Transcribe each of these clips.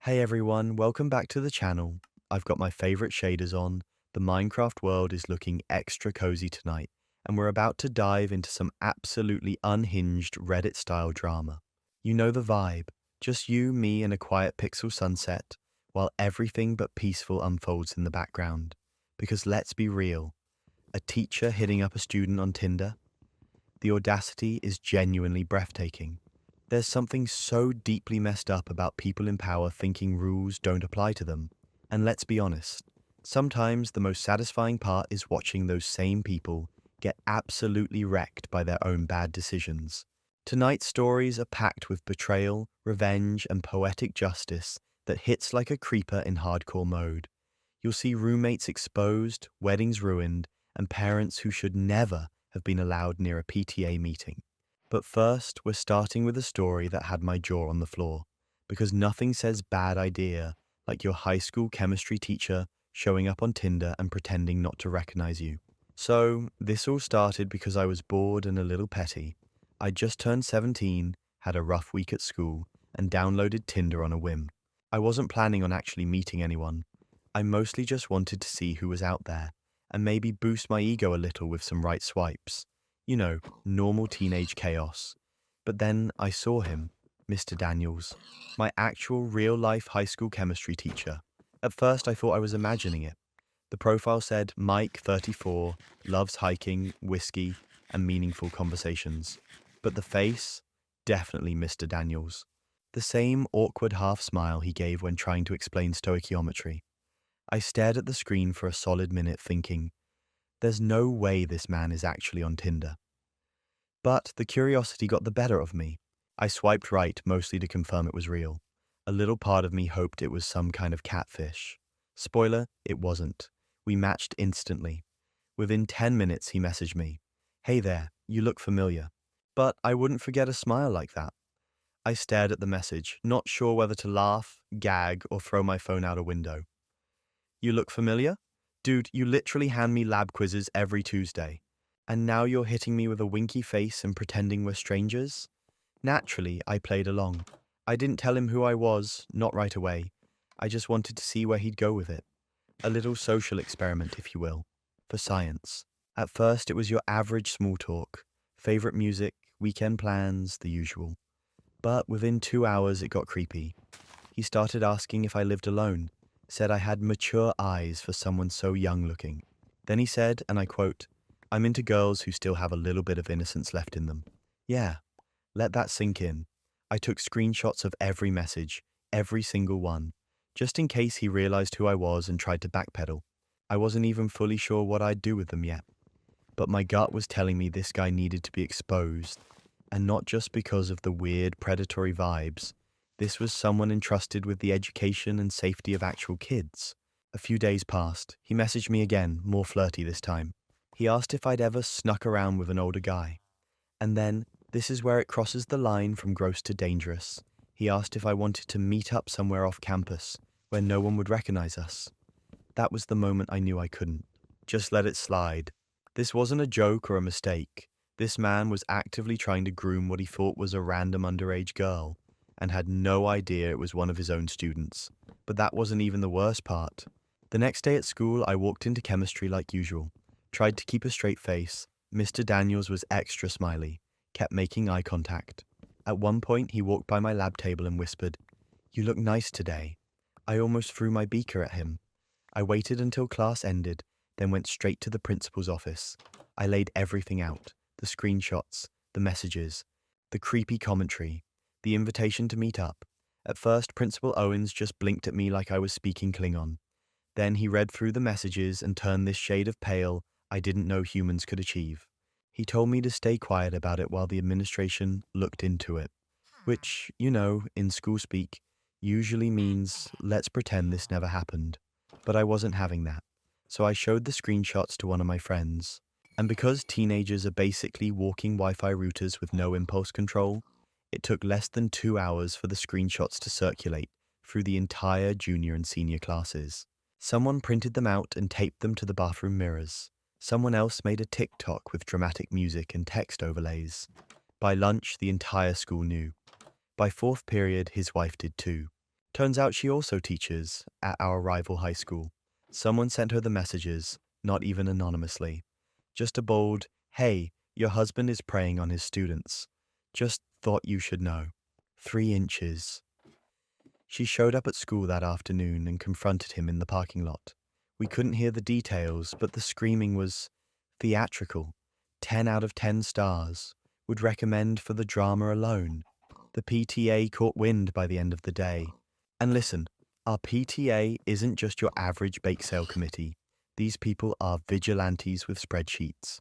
Hey everyone, welcome back to the channel. I've got my favorite shaders on. The Minecraft world is looking extra cozy tonight, and we're about to dive into some absolutely unhinged Reddit-style drama. You know the vibe, just you, me, and a quiet pixel sunset, while everything but peaceful unfolds in the background. Because let's be real, a teacher hitting up a student on Tinder? The audacity is genuinely breathtaking. There's something so deeply messed up about people in power thinking rules don't apply to them. And let's be honest, sometimes the most satisfying part is watching those same people get absolutely wrecked by their own bad decisions. Tonight's stories are packed with betrayal, revenge, and poetic justice that hits like a creeper in hardcore mode. You'll see roommates exposed, weddings ruined, and parents who should never have been allowed near a PTA meeting. But first, we're starting with a story that had my jaw on the floor, because nothing says bad idea like your high school chemistry teacher showing up on Tinder and pretending not to recognize you. So, this all started because I was bored and a little petty. I just turned 17, had a rough week at school, and downloaded Tinder on a whim. I wasn't planning on actually meeting anyone. I mostly just wanted to see who was out there, and maybe boost my ego a little with some right swipes. You know, normal teenage chaos. But then I saw him, Mr. Daniels, my actual real-life high school chemistry teacher. At first I thought I was imagining it. The profile said Mike, 34, loves hiking, whiskey, and meaningful conversations. But the face? Definitely Mr. Daniels. The same awkward half smile he gave when trying to explain stoichiometry. I stared at the screen for a solid minute thinking, there's no way this man is actually on Tinder. But the curiosity got the better of me. I swiped right mostly to confirm it was real. A little part of me hoped it was some kind of catfish. Spoiler, it wasn't. We matched instantly. Within 10 minutes, he messaged me. Hey there, you look familiar. But I wouldn't forget a smile like that. I stared at the message, not sure whether to laugh, gag, or throw my phone out a window. You look familiar? Dude, you literally hand me lab quizzes every Tuesday. And now you're hitting me with a winky face and pretending we're strangers? Naturally, I played along. I didn't tell him who I was, not right away. I just wanted to see where he'd go with it. A little social experiment, if you will, for science. At first, it was your average small talk. Favorite music, weekend plans, the usual. But within 2 hours, it got creepy. He started asking if I lived alone, said I had mature eyes for someone so young looking. Then he said, and I quote, I'm into girls who still have a little bit of innocence left in them. Yeah, let that sink in. I took screenshots of every message, every single one, just in case he realized who I was and tried to backpedal. I wasn't even fully sure what I'd do with them yet. But my gut was telling me this guy needed to be exposed, and not just because of the weird predatory vibes. This was someone entrusted with the education and safety of actual kids. A few days passed. He messaged me again, more flirty this time. He asked if I'd ever snuck around with an older guy. And then, this is where it crosses the line from gross to dangerous. He asked if I wanted to meet up somewhere off campus, where no one would recognize us. That was the moment I knew I couldn't. Just let it slide. This wasn't a joke or a mistake. This man was actively trying to groom what he thought was a random underage girl, and had no idea it was one of his own students. But that wasn't even the worst part. The next day at school, I walked into chemistry like usual. Tried to keep a straight face. Mr. Daniels was extra smiley, kept making eye contact. At one point, he walked by my lab table and whispered, You look nice today. I almost threw my beaker at him. I waited until class ended, then went straight to the principal's office. I laid everything out, the screenshots, the messages, the creepy commentary, the invitation to meet up. At first, Principal Owens just blinked at me like I was speaking Klingon. Then he read through the messages and turned this shade of pale I didn't know humans could achieve. He told me to stay quiet about it while the administration looked into it, which, in school speak, usually means let's pretend this never happened. But I wasn't having that, so I showed the screenshots to one of my friends. And because teenagers are basically walking Wi-Fi routers with no impulse control, it took less than 2 hours for the screenshots to circulate through the entire junior and senior classes. Someone printed them out and taped them to the bathroom mirrors. Someone else made a TikTok with dramatic music and text overlays. By lunch, the entire school knew. By fourth period, his wife did too. Turns out she also teaches at our rival high school. Someone sent her the messages, not even anonymously. Just a bold, "Hey, your husband is preying on his students. Just thought you should know." 3 inches. She showed up at school that afternoon and confronted him in the parking lot. We couldn't hear the details, but the screaming was theatrical. 10 out of 10 stars. Would recommend for the drama alone. The PTA caught wind by the end of the day. And listen, our PTA isn't just your average bake sale committee. These people are vigilantes with spreadsheets.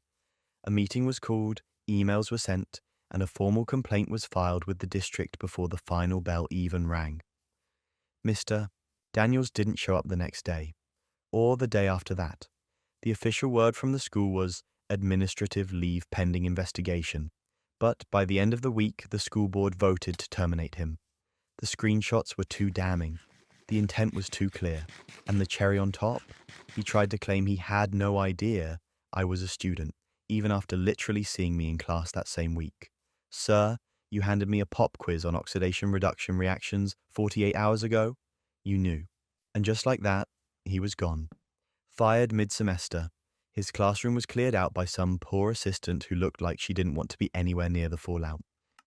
A meeting was called, emails were sent, and a formal complaint was filed with the district before the final bell even rang. Mr. Daniels didn't show up the next day, or the day after that. The official word from the school was administrative leave pending investigation, but by the end of the week, the school board voted to terminate him. The screenshots were too damning, the intent was too clear, and the cherry on top, he tried to claim he had no idea I was a student, even after literally seeing me in class that same week. Sir, you handed me a pop quiz on oxidation reduction reactions 48 hours ago? You knew. And just like that, he was gone. Fired mid-semester. His classroom was cleared out by some poor assistant who looked like she didn't want to be anywhere near the fallout.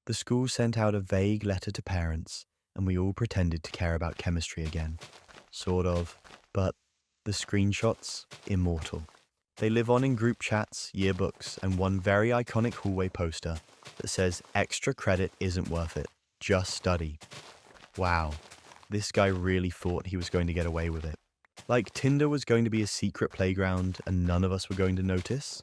The school sent out a vague letter to parents, and we all pretended to care about chemistry again. Sort of. But the screenshots, immortal. They live on in group chats, yearbooks, and one very iconic hallway poster that says extra credit isn't worth it, just study. Wow, this guy really thought he was going to get away with it. Like Tinder was going to be a secret playground and none of us were going to notice.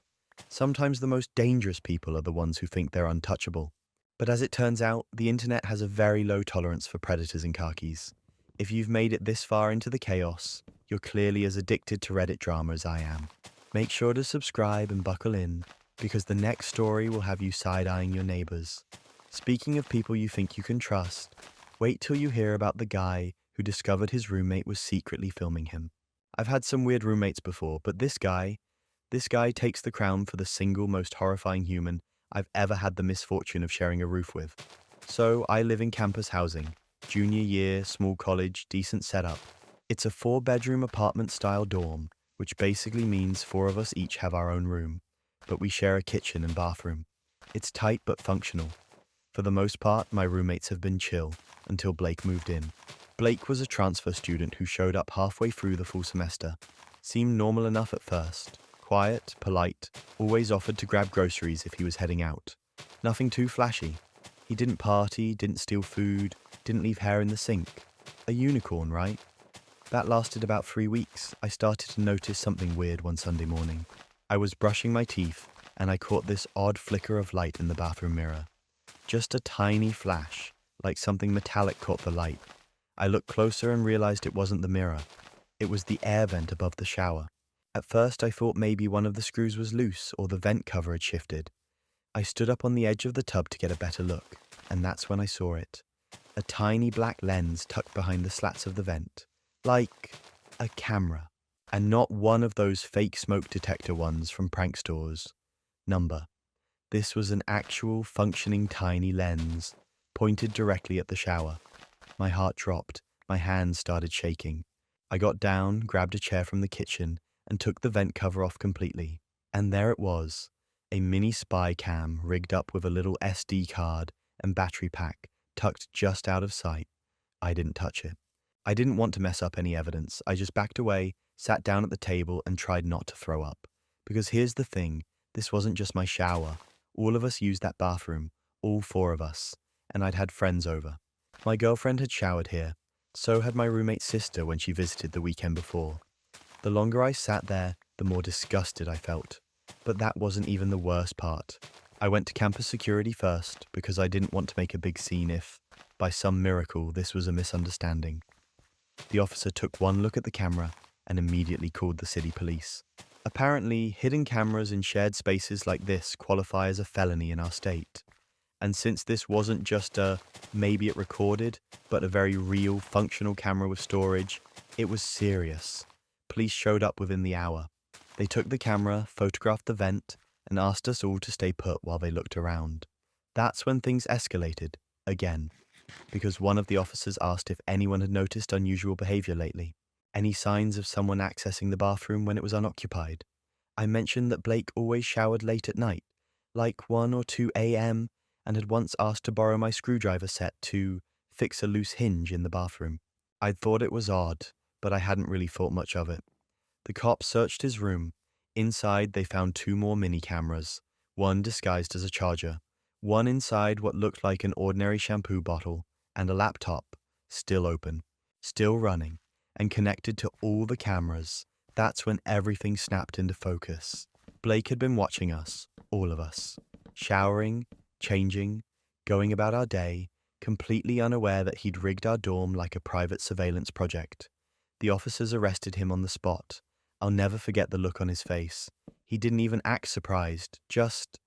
Sometimes the most dangerous people are the ones who think they're untouchable. But as it turns out, the internet has a very low tolerance for predators in khakis. If you've made it this far into the chaos, you're clearly as addicted to Reddit drama as I am. Make sure to subscribe and buckle in, because the next story will have you side-eyeing your neighbors. Speaking of people you think you can trust, wait till you hear about the guy who discovered his roommate was secretly filming him. I've had some weird roommates before, but this guy takes the crown for the single most horrifying human I've ever had the misfortune of sharing a roof with. So I live in campus housing, junior year, small college, decent setup. It's a 4-bedroom apartment-style dorm, which basically means 4 of us each have our own room, but we share a kitchen and bathroom. It's tight but functional. For the most part, my roommates have been chill until Blake moved in. Blake was a transfer student who showed up halfway through the full semester. Seemed normal enough at first. Quiet, polite, always offered to grab groceries if he was heading out. Nothing too flashy. He didn't party, didn't steal food, didn't leave hair in the sink. A unicorn, right? That lasted about 3 weeks. I started to notice something weird one Sunday morning. I was brushing my teeth, and I caught this odd flicker of light in the bathroom mirror. Just a tiny flash, like something metallic caught the light. I looked closer and realized it wasn't the mirror. It was the air vent above the shower. At first I thought maybe one of the screws was loose or the vent cover had shifted. I stood up on the edge of the tub to get a better look, and that's when I saw it. A tiny black lens tucked behind the slats of the vent. Like a camera. And not one of those fake smoke detector ones from prank stores. Number. This was an actual functioning tiny lens, pointed directly at the shower. My heart dropped. My hands started shaking. I got down, grabbed a chair from the kitchen, and took the vent cover off completely. And there it was, a mini spy cam rigged up with a little SD card and battery pack tucked just out of sight. I didn't touch it. I didn't want to mess up any evidence. I just backed away, sat down at the table, and tried not to throw up. Because here's the thing, this wasn't just my shower. All of us used that bathroom, all 4 of us, and I'd had friends over. My girlfriend had showered here. So had my roommate's sister when she visited the weekend before. The longer I sat there, the more disgusted I felt. But that wasn't even the worst part. I went to campus security first because I didn't want to make a big scene if, by some miracle, this was a misunderstanding. The officer took one look at the camera and immediately called the city police. Apparently, hidden cameras in shared spaces like this qualify as a felony in our state. And since this wasn't just a maybe it recorded, but a very real functional camera with storage, it was serious. Police showed up within the hour. They took the camera, photographed the vent, and asked us all to stay put while they looked around. That's when things escalated, again. because one of the officers asked if anyone had noticed unusual behavior lately. Any signs of someone accessing the bathroom when it was unoccupied? I mentioned that Blake always showered late at night, like 1 or 2 a.m., and had once asked to borrow my screwdriver set to fix a loose hinge in the bathroom. I'd thought it was odd, but I hadn't really thought much of it. The cops searched his room. Inside, they found 2 more mini cameras, one disguised as a charger, one inside what looked like an ordinary shampoo bottle, and a laptop, still open, still running, and connected to all the cameras. That's when everything snapped into focus. Blake had been watching us, all of us, showering, changing, going about our day, completely unaware that he'd rigged our dorm like a private surveillance project. The officers arrested him on the spot. I'll never forget the look on his face. He didn't even act surprised, just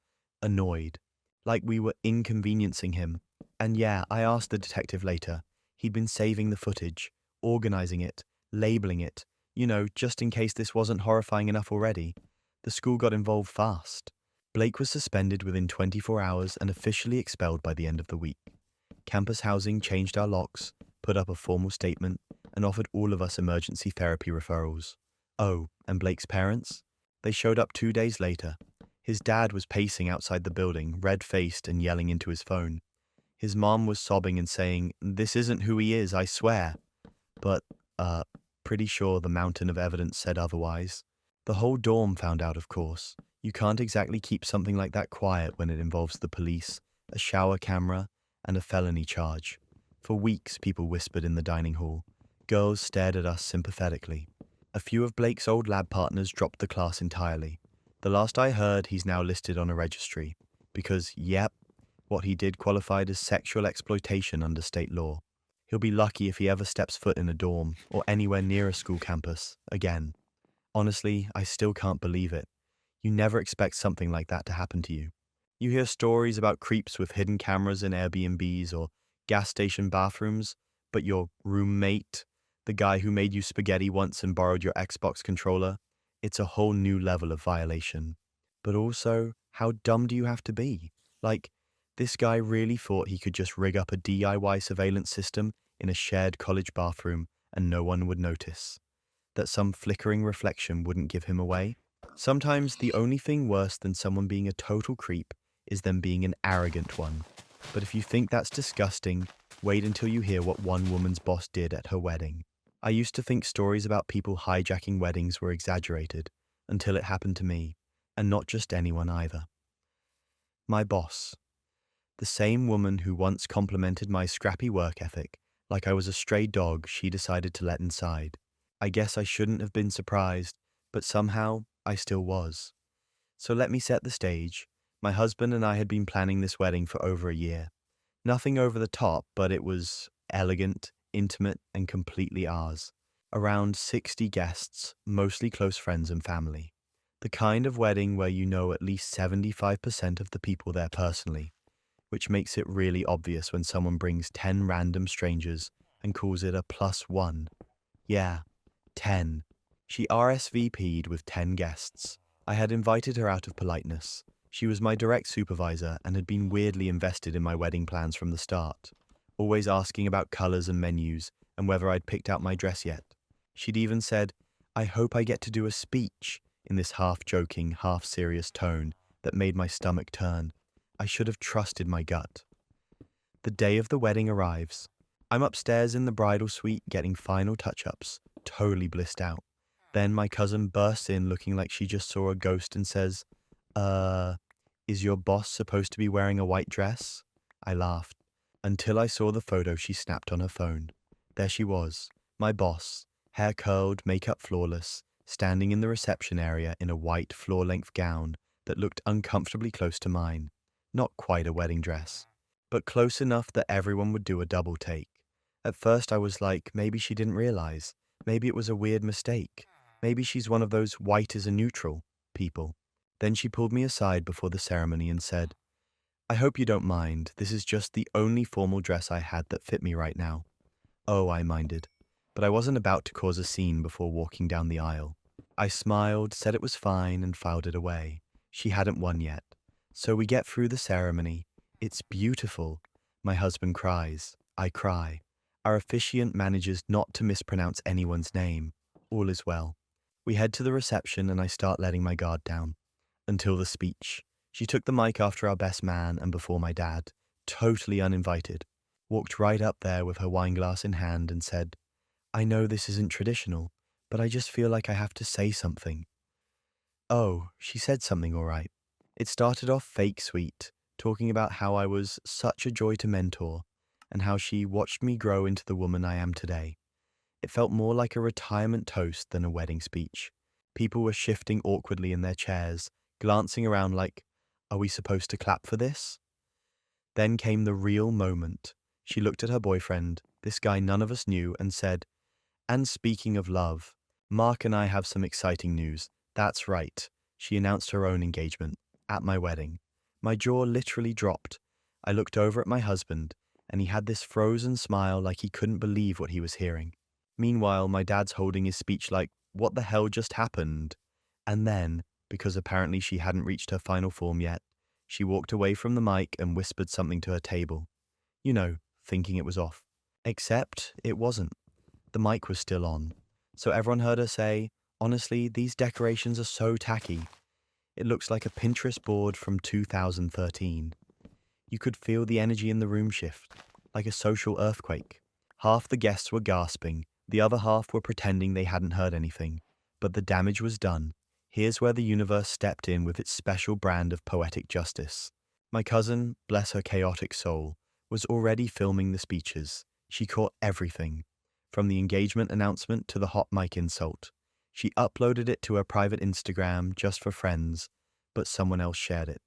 annoyed, like we were inconveniencing him. And yeah, I asked the detective later. He'd been saving the footage, organizing it, labeling it, just in case this wasn't horrifying enough already. The school got involved fast. Blake was suspended within 24 hours and officially expelled by the end of the week. Campus housing changed our locks, put up a formal statement, and offered all of us emergency therapy referrals. Oh, and Blake's parents? They showed up 2 days later. His dad was pacing outside the building, red-faced and yelling into his phone. His mom was sobbing and saying, "This isn't who he is, I swear." But, pretty sure the mountain of evidence said otherwise. The whole dorm found out, of course. You can't exactly keep something like that quiet when it involves the police, a shower camera, and a felony charge. For weeks, people whispered in the dining hall. Girls stared at us sympathetically. A few of Blake's old lab partners dropped the class entirely. The last I heard, he's now listed on a registry. Because, yep, what he did qualified as sexual exploitation under state law. He'll be lucky if he ever steps foot in a dorm or anywhere near a school campus again. Honestly, I still can't believe it. You never expect something like that to happen to you. You hear stories about creeps with hidden cameras in Airbnbs or gas station bathrooms, but your roommate, the guy who made you spaghetti once and borrowed your Xbox controller, it's a whole new level of violation. But also, how dumb do you have to be? Like, this guy really thought he could just rig up a DIY surveillance system in a shared college bathroom and no one would notice. That some flickering reflection wouldn't give him away. Sometimes the only thing worse than someone being a total creep is them being an arrogant one. But if you think that's disgusting, wait until you hear what one woman's boss did at her wedding. I used to think stories about people hijacking weddings were exaggerated, until it happened to me, and not just anyone either. My boss. The same woman who once complimented my scrappy work ethic, like I was a stray dog she decided to let inside. I guess I shouldn't have been surprised, but somehow I still was. So let me set the stage. My husband and I had been planning this wedding for over a year. Nothing over the top, but it was elegant, intimate, and completely ours. Around 60 guests, mostly close friends and family. The kind of wedding where you know at least 75% of the people there personally, which makes it really obvious when someone brings 10 random strangers and calls it a +1. Yeah, 10. She RSVP'd with 10 guests. I had invited her out of politeness. She was my direct supervisor and had been weirdly invested in my wedding plans from the start, always asking about colors and menus and whether I'd picked out my dress yet. She'd even said, "I hope I get to do a speech," in this half-joking, half-serious tone that made my stomach turn. I should have trusted my gut. The day of the wedding arrives. I'm upstairs in the bridal suite getting final touch-ups, totally blissed out. Then my cousin bursts in looking like she just saw a ghost and says, "Is your boss supposed to be wearing a white dress?" I laughed, until I saw the photo she snapped on her phone. There she was, my boss, hair curled, makeup flawless, standing in the reception area in a white floor-length gown that looked uncomfortably close to mine. Not quite a wedding dress, but close enough that everyone would do a double take. At first I was like, maybe she didn't realize. Maybe it was a weird mistake. Maybe she's one of those white is a neutral people. Then she pulled me aside before the ceremony and said, "I hope you don't mind. This is just the only formal dress I had that fit me right now." Oh, I minded. But I wasn't about to cause a scene before walking down the aisle. I smiled, said it was fine, and filed it away. She hadn't won yet. So we get through the ceremony. "It's beautiful," my husband cries. I cry. Our officiant manages not to mispronounce anyone's name. All is well. We head to the reception and I start letting my guard down. Until the speech. She took the mic after our best man and before my dad, totally uninvited. Walked right up there with her wine glass in hand and said, "I know this isn't traditional, but I just feel like I have to say something." Oh, she said something all right. It started off fake sweet, talking about how I was such a joy to mentor and how she watched me grow into the woman I am today. It felt more like a retirement toast than a wedding speech. People were shifting awkwardly in their chairs, glancing around like, are we supposed to clap for this? Then came the real moment. She looked at her boyfriend, this guy none of us knew, and said, "And speaking of love, Mark and I have some exciting news. That's right." She announced her own engagement at my wedding. My jaw literally dropped. I looked over at my husband, and he had this frozen smile like he couldn't believe what he was hearing. Meanwhile, my dad's holding his speech like, what the hell just happened? And then, because apparently she hadn't reached her final form yet, she walked away from the mic and whispered something to her table. You know, thinking it was off. Except it wasn't. The mic was still on. So everyone heard her say, "Honestly, these decorations are so tacky. It looks like a Pinterest board from 2013. You could feel the energy in the room shift, like a social earthquake. Half the guests were gasping, the other half were pretending they hadn't heard anything. But the damage was done. Here's where the universe stepped in with its special brand of poetic justice. My cousin, bless her chaotic soul, was already filming the speeches. She caught everything, from the engagement announcement to the hot mic insult. She uploaded it to her private Instagram just for friends, but someone else shared it.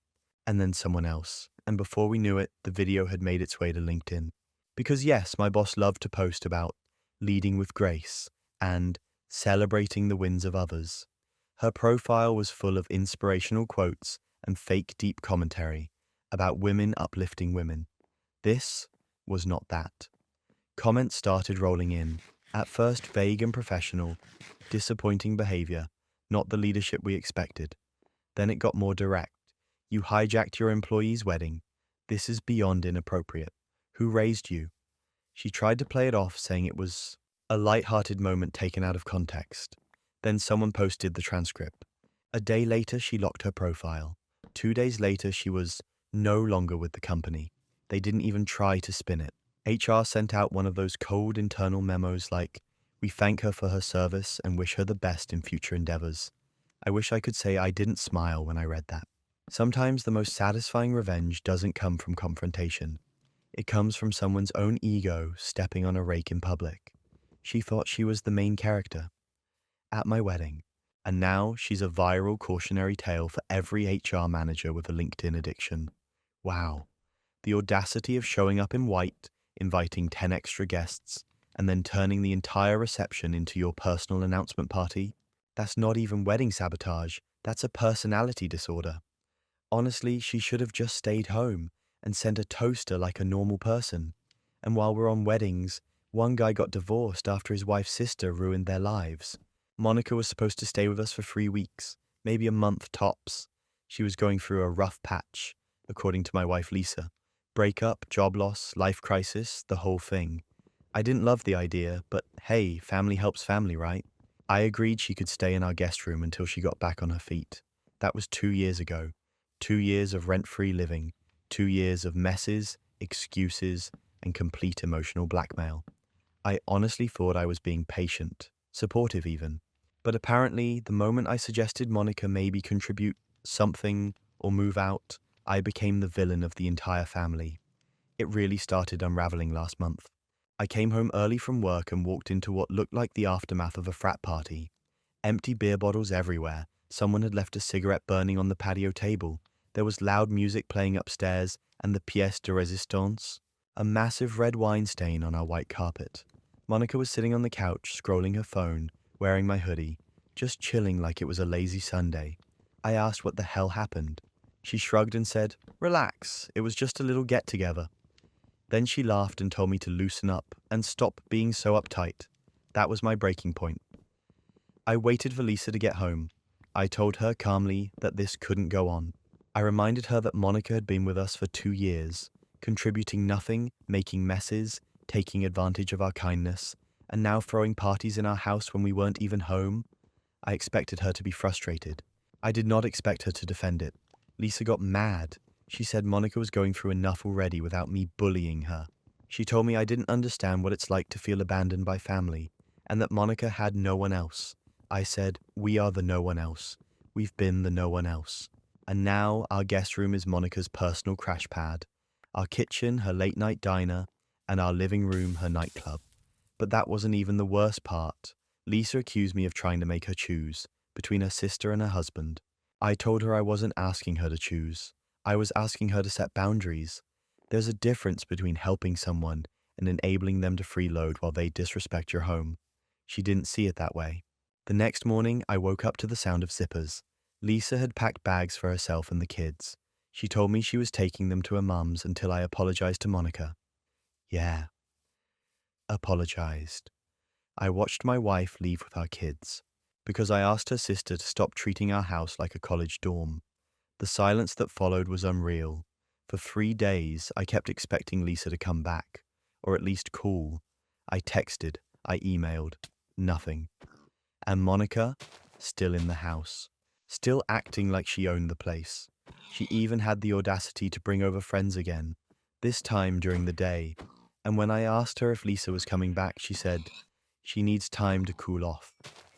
And then someone else. And before we knew it, the video had made its way to LinkedIn. Because yes, my boss loved to post about leading with grace and celebrating the wins of others. Her profile was full of inspirational quotes and fake deep commentary about women uplifting women. This was not that. Comments started rolling in, at first vague and professional, disappointing behavior, not the leadership we expected. Then it got more direct. You hijacked your employee's wedding. This is beyond inappropriate. Who raised you? She tried to play it off, saying it was a light-hearted moment taken out of context. Then someone posted the transcript. A day later, she locked her profile. 2 days later, she was no longer with the company. They didn't even try to spin it. HR sent out one of those cold internal memos like, "We thank her for her service and wish her the best in future endeavors." I wish I could say I didn't smile when I read that. Sometimes the most satisfying revenge doesn't come from confrontation. It comes from someone's own ego stepping on a rake in public. She thought she was the main character at my wedding, and now she's a viral cautionary tale for every HR manager with a LinkedIn addiction. Wow. The audacity of showing up in white, inviting 10 extra guests, and then turning the entire reception into your personal announcement party. That's not even wedding sabotage, that's a personality disorder. Honestly, she should have just stayed home and sent a toaster like a normal person. And while we're on weddings, one guy got divorced after his wife's sister ruined their lives. Monica was supposed to stay with us for 3 weeks, maybe a month tops. She was going through a rough patch, according to my wife Lisa. Breakup, job loss, life crisis, the whole thing. I didn't love the idea, but hey, family helps family, right? I agreed she could stay in our guest room until she got back on her feet. That was 2 years ago. 2 years of rent-free living. 2 years of messes, excuses, and complete emotional blackmail. I honestly thought I was being patient, supportive even. But apparently, the moment I suggested Monica maybe contribute something or move out, I became the villain of the entire family. It really started unraveling last month. I came home early from work and walked into what looked like the aftermath of a frat party. Empty beer bottles everywhere. Someone had left a cigarette burning on the patio table. There was loud music playing upstairs and the pièce de résistance, a massive red wine stain on our white carpet. Monica was sitting on the couch, scrolling her phone, wearing my hoodie, just chilling like it was a lazy Sunday. I asked what the hell happened. She shrugged and said, "Relax, it was just a little get-together." Then she laughed and told me to loosen up and stop being so uptight. That was my breaking point. I waited for Lisa to get home. I told her calmly that this couldn't go on. I reminded her that Monica had been with us for 2 years, contributing nothing, making messes, taking advantage of our kindness, and now throwing parties in our house when we weren't even home. I expected her to be frustrated. I did not expect her to defend it. Lisa got mad. She said Monica was going through enough already without me bullying her. She told me I didn't understand what it's like to feel abandoned by family, and that Monica had no one else. I said, we are the no one else. We've been the no one else. And now our guest room is Monica's personal crash pad, our kitchen her late night diner, and our living room her nightclub. But that wasn't even the worst part. Lisa accused me of trying to make her choose between her sister and her husband. I told her I wasn't asking her to choose. I was asking her to set boundaries. There's a difference between helping someone and enabling them to freeload while they disrespect your home. She didn't see it that way. The next morning, I woke up to the sound of zippers. Lisa had packed bags for herself and the kids. She told me she was taking them to her mum's until I apologized to Monica. Yeah, apologized. I watched my wife leave with our kids because I asked her sister to stop treating our house like a college dorm. The silence that followed was unreal. For 3 days, I kept expecting Lisa to come back, or at least call. I texted, I emailed, nothing. And Monica, still in the house, still acting like she owned the place. She even had the audacity to bring over friends again, this time during the day. And when I asked her if Lisa was coming back, she said, she needs time to cool off.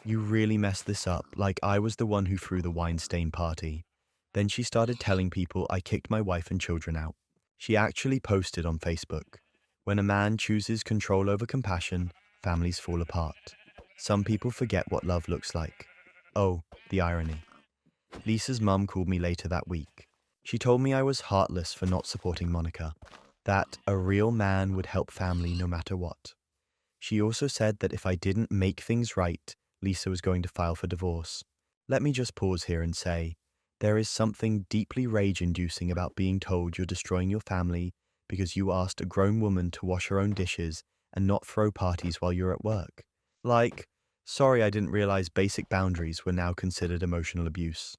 You really messed this up, like I was the one who threw the wine-stained party. Then she started telling people I kicked my wife and children out. She actually posted on Facebook, when a man chooses control over compassion, families fall apart. Some people forget what love looks like. Oh, the irony. Lisa's mum called me later that week. She told me I was heartless for not supporting Monica, that a real man would help family no matter what. She also said that if I didn't make things right, Lisa was going to file for divorce. Let me just pause here and say, there is something deeply rage-inducing about being told you're destroying your family because you asked a grown woman to wash her own dishes and not throw parties while you're at work. Like, sorry I didn't realize basic boundaries were now considered emotional abuse.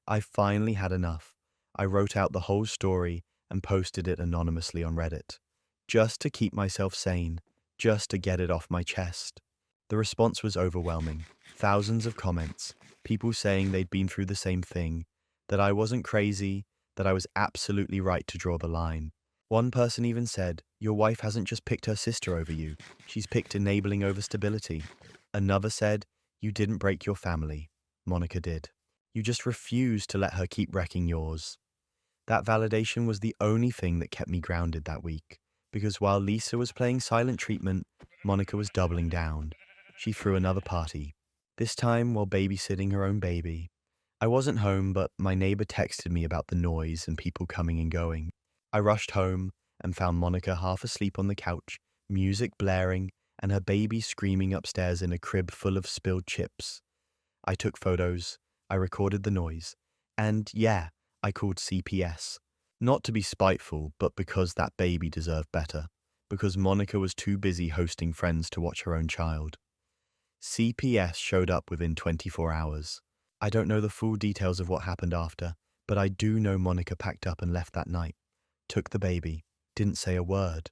I finally had enough. I wrote out the whole story and posted it anonymously on Reddit, just to keep myself sane, just to get it off my chest. The response was overwhelming. Thousands of comments, people saying they'd been through the same thing, that I wasn't crazy, that I was absolutely right to draw the line. One person even said, your wife hasn't just picked her sister over you, she's picked enabling over stability. Another said, you didn't break your family. Monica did. You just refused to let her keep wrecking yours. That validation was the only thing that kept me grounded that week, because while Lisa was playing silent treatment, Monica was doubling down. She threw another party, this time while babysitting her own baby. I wasn't home, but my neighbor texted me about the noise and people coming and going. I rushed home and found Monica half asleep on the couch, music blaring, and her baby screaming upstairs in a crib full of spilled chips. I took photos, I recorded the noise, and yeah, I called CPS. Not to be spiteful, but because that baby deserved better. Because Monica was too busy hosting friends to watch her own child. CPS showed up within 24 hours. I don't know the full details of what happened after, but I do know Monica packed up and left that night. Took the baby, didn't say a word.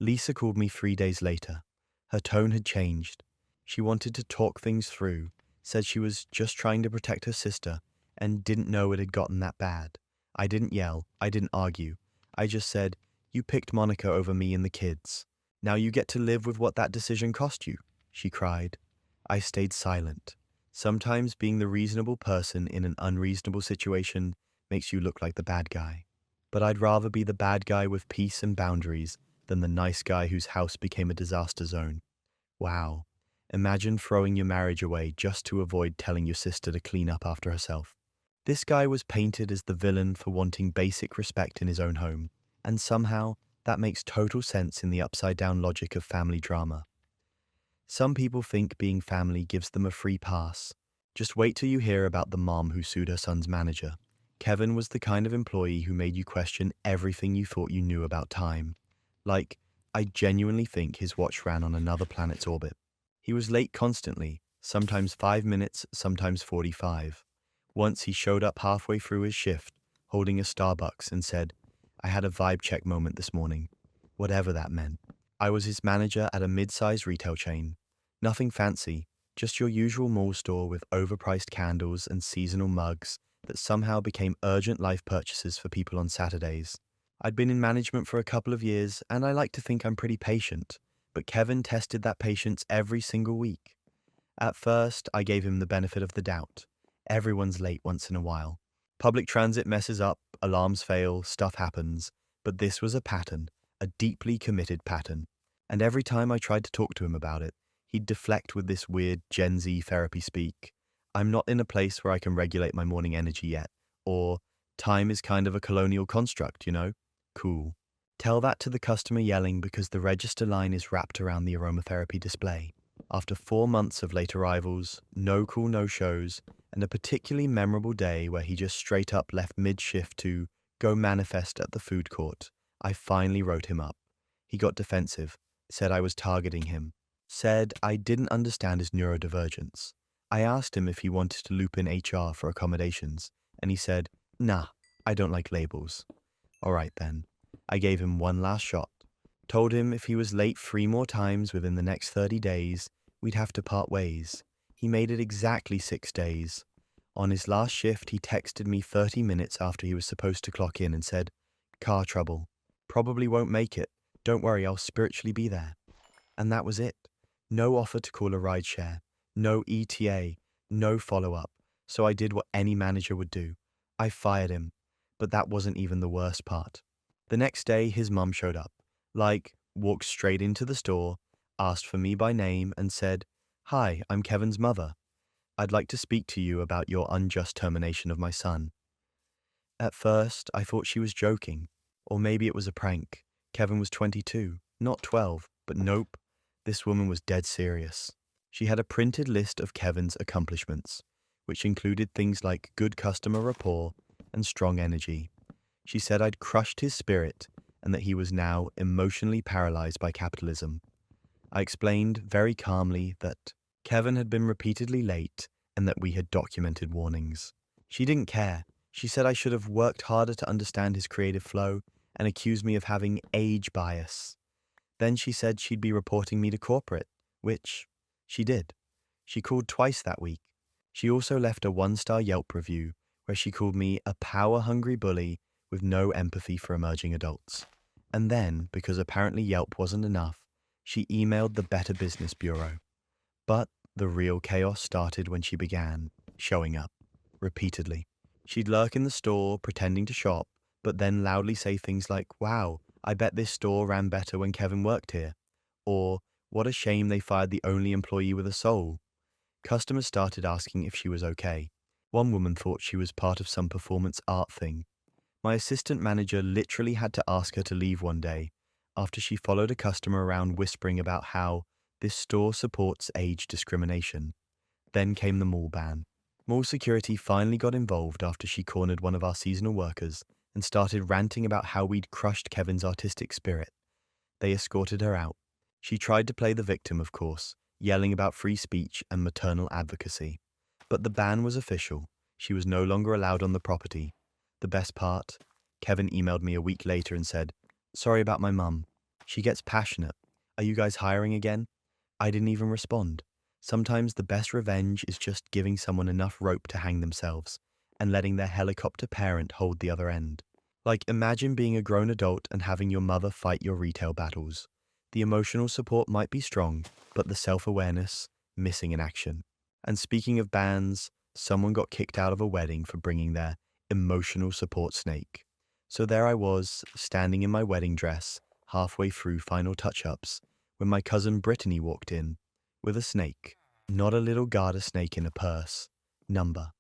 Lisa called me 3 days later. Her tone had changed. She wanted to talk things through, said she was just trying to protect her sister and didn't know it had gotten that bad. I didn't yell, I didn't argue. I just said, you picked Monica over me and the kids. Now you get to live with what that decision cost you, she cried. I stayed silent. Sometimes being the reasonable person in an unreasonable situation makes you look like the bad guy. But I'd rather be the bad guy with peace and boundaries than the nice guy whose house became a disaster zone. Wow. Imagine throwing your marriage away just to avoid telling your sister to clean up after herself. This guy was painted as the villain for wanting basic respect in his own home, and somehow that makes total sense in the upside-down logic of family drama. Some people think being family gives them a free pass. Just wait till you hear about the mom who sued her son's manager. Kevin was the kind of employee who made you question everything you thought you knew about time. Like, I genuinely think his watch ran on another planet's orbit. He was late constantly, sometimes 5 minutes, sometimes 45. Once he showed up halfway through his shift, holding a Starbucks and said, I had a vibe check moment this morning, whatever that meant. I was his manager at a mid-sized retail chain. Nothing fancy, just your usual mall store with overpriced candles and seasonal mugs that somehow became urgent life purchases for people on Saturdays. I'd been in management for a couple of years, and I like to think I'm pretty patient, but Kevin tested that patience every single week. At first, I gave him the benefit of the doubt. Everyone's late once in a while. Public transit messes up, alarms fail, stuff happens, but this was a pattern, a deeply committed pattern. And every time I tried to talk to him about it, he'd deflect with this weird Gen Z therapy speak. I'm not in a place where I can regulate my morning energy yet. Or, time is kind of a colonial construct, you know? Cool. Tell that to the customer yelling because the register line is wrapped around the aromatherapy display. After 4 months of late arrivals, no call no shows, and a particularly memorable day where he just straight up left mid-shift to go manifest at the food court, I finally wrote him up. He got defensive, said I was targeting him, said I didn't understand his neurodivergence. I asked him if he wanted to loop in HR for accommodations, and he said, nah, I don't like labels. All right then. I gave him one last shot. Told him if he was late 3 more times within the next 30 days, we'd have to part ways. He made it exactly 6 days. On his last shift, he texted me 30 minutes after he was supposed to clock in and said, car trouble. Probably won't make it. Don't worry, I'll spiritually be there. And that was it. No offer to call a rideshare. No ETA. No follow-up. So I did what any manager would do. I fired him. But that wasn't even the worst part. The next day, his mum showed up. Walked straight into the store, asked for me by name, and said, hi, I'm Kevin's mother. I'd like to speak to you about your unjust termination of my son. At first, I thought she was joking, or maybe it was a prank. Kevin was 22, not 12, but nope, this woman was dead serious. She had a printed list of Kevin's accomplishments, which included things like good customer rapport and strong energy. She said I'd crushed his spirit and that he was now emotionally paralyzed by capitalism. I explained very calmly that Kevin had been repeatedly late and that we had documented warnings. She didn't care. She said I should have worked harder to understand his creative flow and accused me of having age bias. Then she said she'd be reporting me to corporate, which she did. She called twice that week. She also left a 1-star Yelp review where she called me a power-hungry bully with no empathy for emerging adults. And then, because apparently Yelp wasn't enough, she emailed the Better Business Bureau. But the real chaos started when she began showing up, repeatedly. She'd lurk in the store, pretending to shop, but then loudly say things like, wow, I bet this store ran better when Kevin worked here. Or, what a shame they fired the only employee with a soul. Customers started asking if she was okay. One woman thought she was part of some performance art thing. My assistant manager literally had to ask her to leave one day after she followed a customer around whispering about how this store supports age discrimination. Then came the mall ban. Mall security finally got involved after she cornered one of our seasonal workers and started ranting about how we'd crushed Kevin's artistic spirit. They escorted her out. She tried to play the victim, of course, yelling about free speech and maternal advocacy. But the ban was official. She was no longer allowed on the property. The best part? Kevin emailed me a week later and said, sorry about my mum. She gets passionate. Are you guys hiring again? I didn't even respond. Sometimes the best revenge is just giving someone enough rope to hang themselves and letting their helicopter parent hold the other end. Imagine being a grown adult and having your mother fight your retail battles. The emotional support might be strong, but the self-awareness, missing in action. And speaking of bans, someone got kicked out of a wedding for bringing their emotional support snake. So there I was, standing in my wedding dress, halfway through final touch-ups, when my cousin Brittany walked in, with a snake. Not a little garter snake in a purse. Number.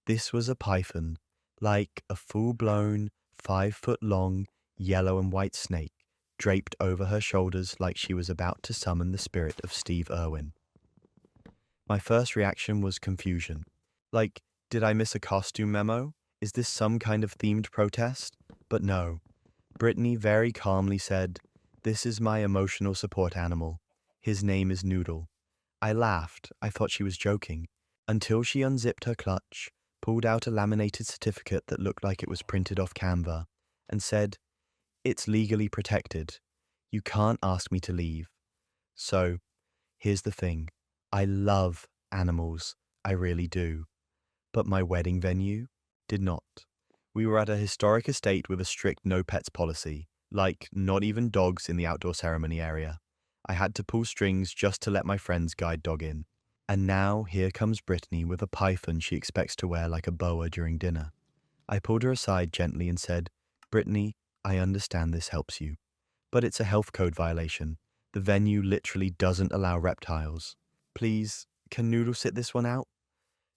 This was a python, like a full-blown, 5-foot-long, yellow and white snake, draped over her shoulders like she was about to summon the spirit of Steve Irwin. My first reaction was confusion. Did I miss a costume memo? Is this some kind of themed protest? But no. Brittany very calmly said, this is my emotional support animal. His name is Noodle. I laughed. I thought she was joking. Until she unzipped her clutch, pulled out a laminated certificate that looked like it was printed off Canva, and said, it's legally protected. You can't ask me to leave. So, here's the thing. I love animals. I really do. But my wedding venue did not. We were at a historic estate with a strict no pets policy, like not even dogs in the outdoor ceremony area. I had to pull strings just to let my friend's guide dog in. And now here comes Brittany with a python she expects to wear like a boa during dinner. I pulled her aside gently and said, Brittany, I understand this helps you, but it's a health code violation. The venue literally doesn't allow reptiles. Please, can Noodle sit this one out?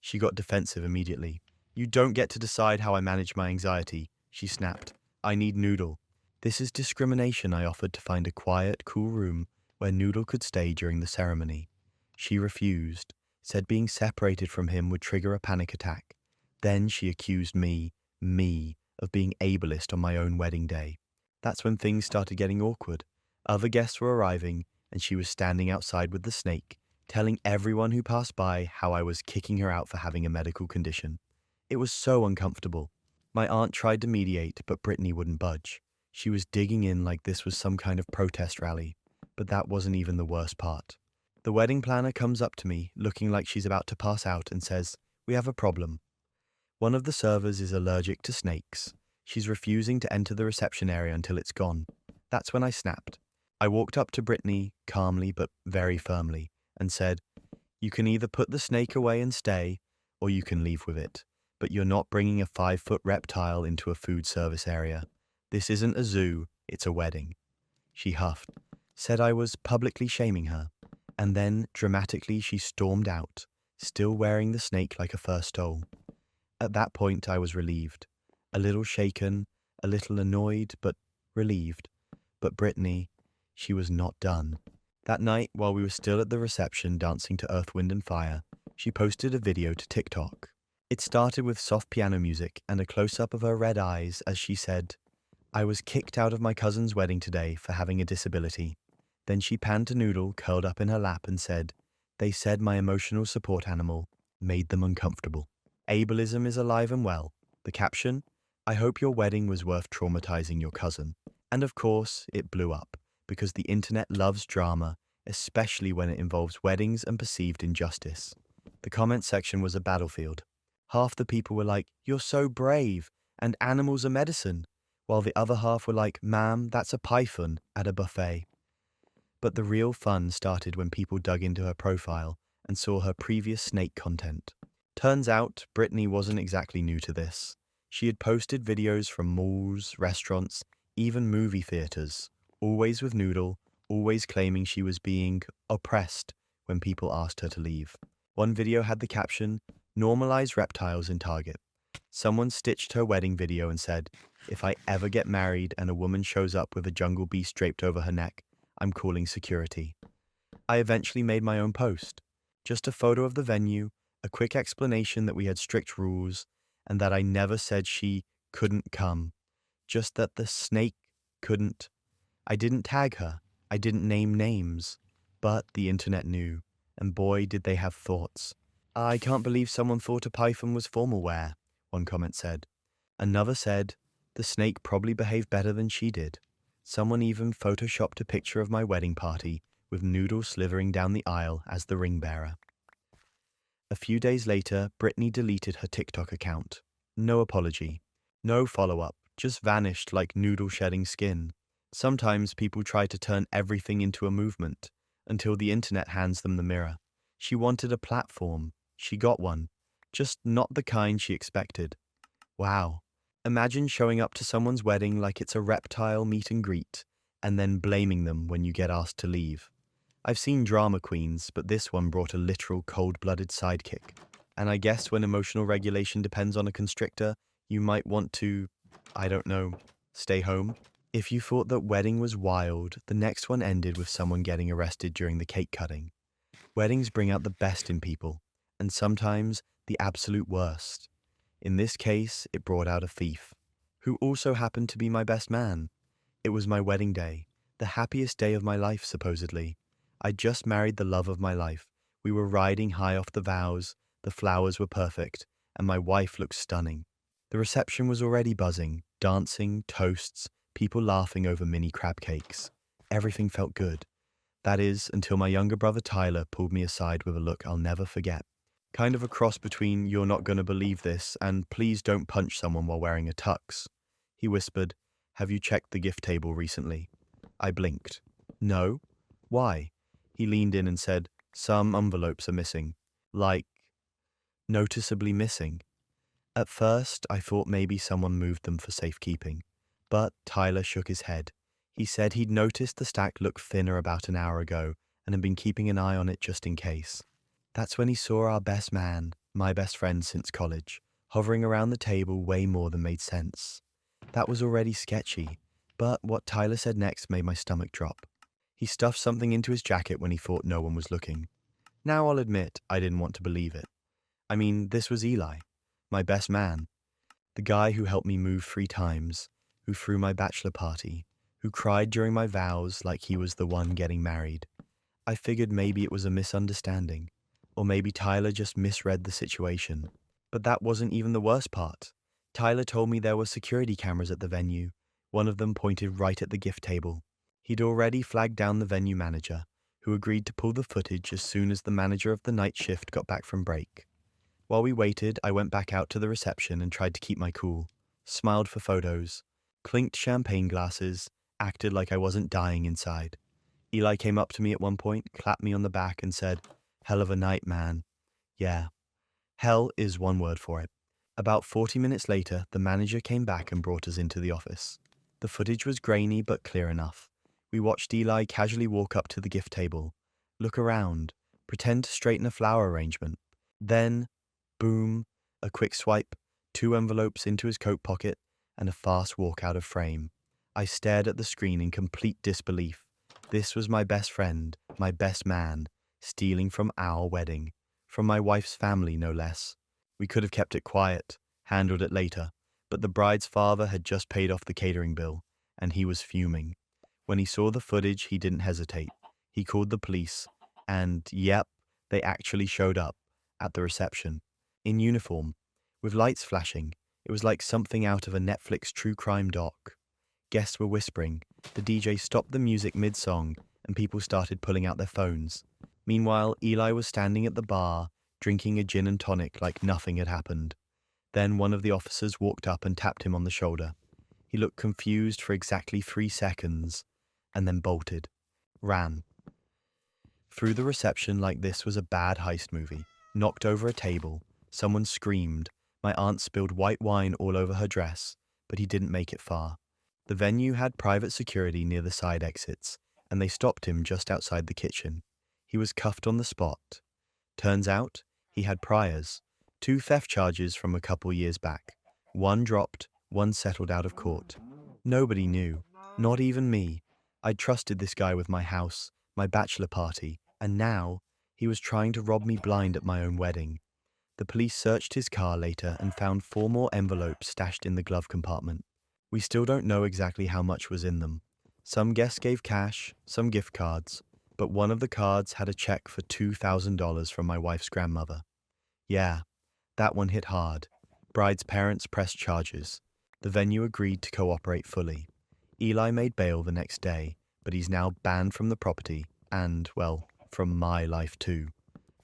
She got defensive immediately. You don't get to decide how I manage my anxiety, she snapped. I need Noodle. This is discrimination, I offered to find a quiet, cool room where Noodle could stay during the ceremony. She refused, said being separated from him would trigger a panic attack. Then she accused me, of being ableist on my own wedding day. That's when things started getting awkward. Other guests were arriving, and she was standing outside with the snake, telling everyone who passed by how I was kicking her out for having a medical condition. It was so uncomfortable. My aunt tried to mediate, but Brittany wouldn't budge. She was digging in like this was some kind of protest rally, but that wasn't even the worst part. The wedding planner comes up to me, looking like she's about to pass out, and says, "We have a problem. One of the servers is allergic to snakes. She's refusing to enter the reception area until it's gone." That's when I snapped. I walked up to Brittany, calmly but very firmly, and said, "You can either put the snake away and stay, or you can leave with it. But you're not bringing a 5-foot reptile into a food service area. This isn't a zoo, it's a wedding." She huffed, said I was publicly shaming her, and then, dramatically, she stormed out, still wearing the snake like a fur stole. At that point, I was relieved. A little shaken, a little annoyed, but relieved. But Brittany, she was not done. That night, while we were still at the reception dancing to Earth, Wind and Fire, she posted a video to TikTok. It started with soft piano music and a close-up of her red eyes as she said, "I was kicked out of my cousin's wedding today for having a disability." Then she panned to Noodle, curled up in her lap, and said, "They said my emotional support animal made them uncomfortable." Ableism is alive and well. The caption, "I hope your wedding was worth traumatizing your cousin." And of course, it blew up, because the internet loves drama, especially when it involves weddings and perceived injustice. The comment section was a battlefield. Half the people were like, "You're so brave, and animals are medicine," while the other half were like, "Ma'am, that's a python," at a buffet. But the real fun started when people dug into her profile and saw her previous snake content. Turns out, Brittany wasn't exactly new to this. She had posted videos from malls, restaurants, even movie theaters, always with Noodle, always claiming she was being oppressed when people asked her to leave. One video had the caption, "Normalize reptiles in Target." Someone stitched her wedding video and said, "If I ever get married and a woman shows up with a jungle beast draped over her neck, I'm calling security." I eventually made my own post. Just a photo of the venue, a quick explanation that we had strict rules, and that I never said she couldn't come. Just that the snake couldn't. I didn't tag her. I didn't name names. But the internet knew, and boy did they have thoughts. "I can't believe someone thought a python was formal wear," one comment said. Another said, "The snake probably behaved better than she did." Someone even photoshopped a picture of my wedding party with Noodle slithering down the aisle as the ring bearer. A few days later, Brittany deleted her TikTok account. No apology. No follow-up. Just vanished like Noodle shedding skin. Sometimes people try to turn everything into a movement, until the internet hands them the mirror. She wanted a platform. She got one. Just not the kind she expected. Wow. Imagine showing up to someone's wedding like it's a reptile meet and greet, and then blaming them when you get asked to leave. I've seen drama queens, but this one brought a literal cold-blooded sidekick. And I guess when emotional regulation depends on a constrictor, you might want to, I don't know, stay home. If you thought that wedding was wild, the next one ended with someone getting arrested during the cake cutting. Weddings bring out the best in people, and sometimes the absolute worst. In this case, it brought out a thief, who also happened to be my best man. It was my wedding day, the happiest day of my life, supposedly. I'd just married the love of my life. We were riding high off the vows, the flowers were perfect, and my wife looked stunning. The reception was already buzzing, dancing, toasts, people laughing over mini crab cakes. Everything felt good. That is, until my younger brother Tyler pulled me aside with a look I'll never forget. Kind of a cross between "you're not gonna believe this" and "please don't punch someone while wearing a tux." He whispered, "Have you checked the gift table recently?" I blinked. "No? Why?" He leaned in and said, "Some envelopes are missing. Like, noticeably missing." At first, I thought maybe someone moved them for safekeeping. But Tyler shook his head. He said he'd noticed the stack looked thinner about an hour ago and had been keeping an eye on it just in case. That's when he saw our best man, my best friend since college, hovering around the table way more than made sense. That was already sketchy, but what Tyler said next made my stomach drop. He stuffed something into his jacket when he thought no one was looking. Now I'll admit I didn't want to believe it. I mean, this was Eli, my best man, the guy who helped me move 3 times, who threw my bachelor party, who cried during my vows like he was the one getting married. I figured maybe it was a misunderstanding, or maybe Tyler just misread the situation. But that wasn't even the worst part. Tyler told me there were security cameras at the venue. One of them pointed right at the gift table. He'd already flagged down the venue manager, who agreed to pull the footage as soon as the manager of the night shift got back from break. While we waited, I went back out to the reception and tried to keep my cool, smiled for photos, clinked champagne glasses, acted like I wasn't dying inside. Eli came up to me at one point, clapped me on the back and said, "Hell of a night, man." Yeah, hell is one word for it. About 40 minutes later, the manager came back and brought us into the office. The footage was grainy but clear enough. We watched Eli casually walk up to the gift table, look around, pretend to straighten a flower arrangement. Then, boom, a quick swipe, 2 envelopes into his coat pocket, and a fast walk out of frame. I stared at the screen in complete disbelief. This was my best friend, my best man, stealing from our wedding. From my wife's family, no less. We could have kept it quiet, handled it later, but the bride's father had just paid off the catering bill, and he was fuming. When he saw the footage, he didn't hesitate. He called the police, and yep, they actually showed up at the reception, in uniform, with lights flashing. It was like something out of a Netflix true crime doc. Guests were whispering, the DJ stopped the music mid-song, and people started pulling out their phones. Meanwhile, Eli was standing at the bar, drinking a gin and tonic like nothing had happened. Then one of the officers walked up and tapped him on the shoulder. He looked confused for exactly 3 seconds, and then bolted. Ran. Through the reception like this was a bad heist movie. Knocked over a table. Someone screamed. My aunt spilled white wine all over her dress, but he didn't make it far. The venue had private security near the side exits, and they stopped him just outside the kitchen. He was cuffed on the spot. Turns out, he had priors. 2 theft charges from a couple years back. One dropped, one settled out of court. Nobody knew, not even me. I'd trusted this guy with my house, my bachelor party, and now he was trying to rob me blind at my own wedding. The police searched his car later and found 4 more envelopes stashed in the glove compartment. We still don't know exactly how much was in them. Some guests gave cash, some gift cards, but one of the cards had a check for $2,000 from my wife's grandmother. Yeah, that one hit hard. Bride's parents pressed charges. The venue agreed to cooperate fully. Eli made bail the next day, but he's now banned from the property and, well, from my life too.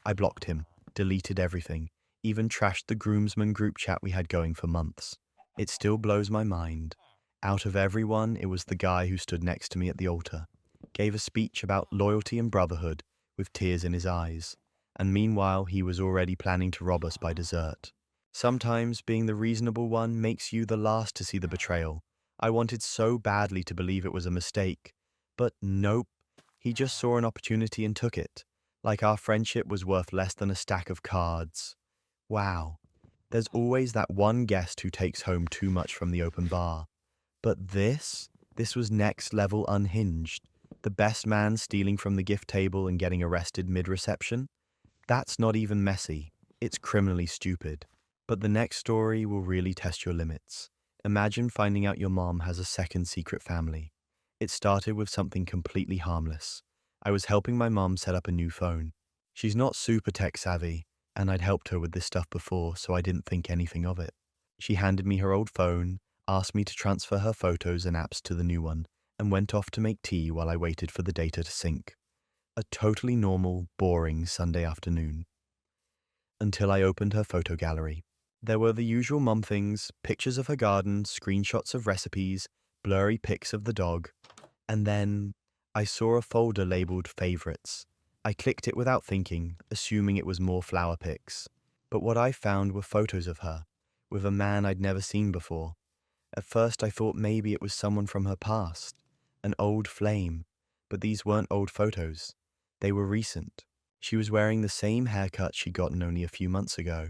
I blocked him, deleted everything, even trashed the groomsmen group chat we had going for months. It still blows my mind. Out of everyone, it was the guy who stood next to me at the altar, gave a speech about loyalty and brotherhood with tears in his eyes, and meanwhile he was already planning to rob us by dessert. Sometimes being the reasonable one makes you the last to see the betrayal. I wanted so badly to believe it was a mistake, but nope, he just saw an opportunity and took it, like our friendship was worth less than a stack of cards. Wow, there's always that one guest who takes home too much from the open bar. But this was next level unhinged. The best man stealing from the gift table and getting arrested mid-reception? That's not even messy, it's criminally stupid. But the next story will really test your limits. Imagine finding out your mom has a second secret family. It started with something completely harmless. I was helping my mom set up a new phone. She's not super tech savvy, and I'd helped her with this stuff before, so I didn't think anything of it. She handed me her old phone, asked me to transfer her photos and apps to the new one, and went off to make tea while I waited for the data to sync. A totally normal, boring Sunday afternoon. Until I opened her photo gallery. There were the usual mum things, pictures of her garden, screenshots of recipes, blurry pics of the dog, and then I saw a folder labeled Favorites. I clicked it without thinking, assuming it was more flower pics. But what I found were photos of her, with a man I'd never seen before. At first I thought maybe it was someone from her past, an old flame, but these weren't old photos. They were recent. She was wearing the same haircut she'd gotten only a few months ago.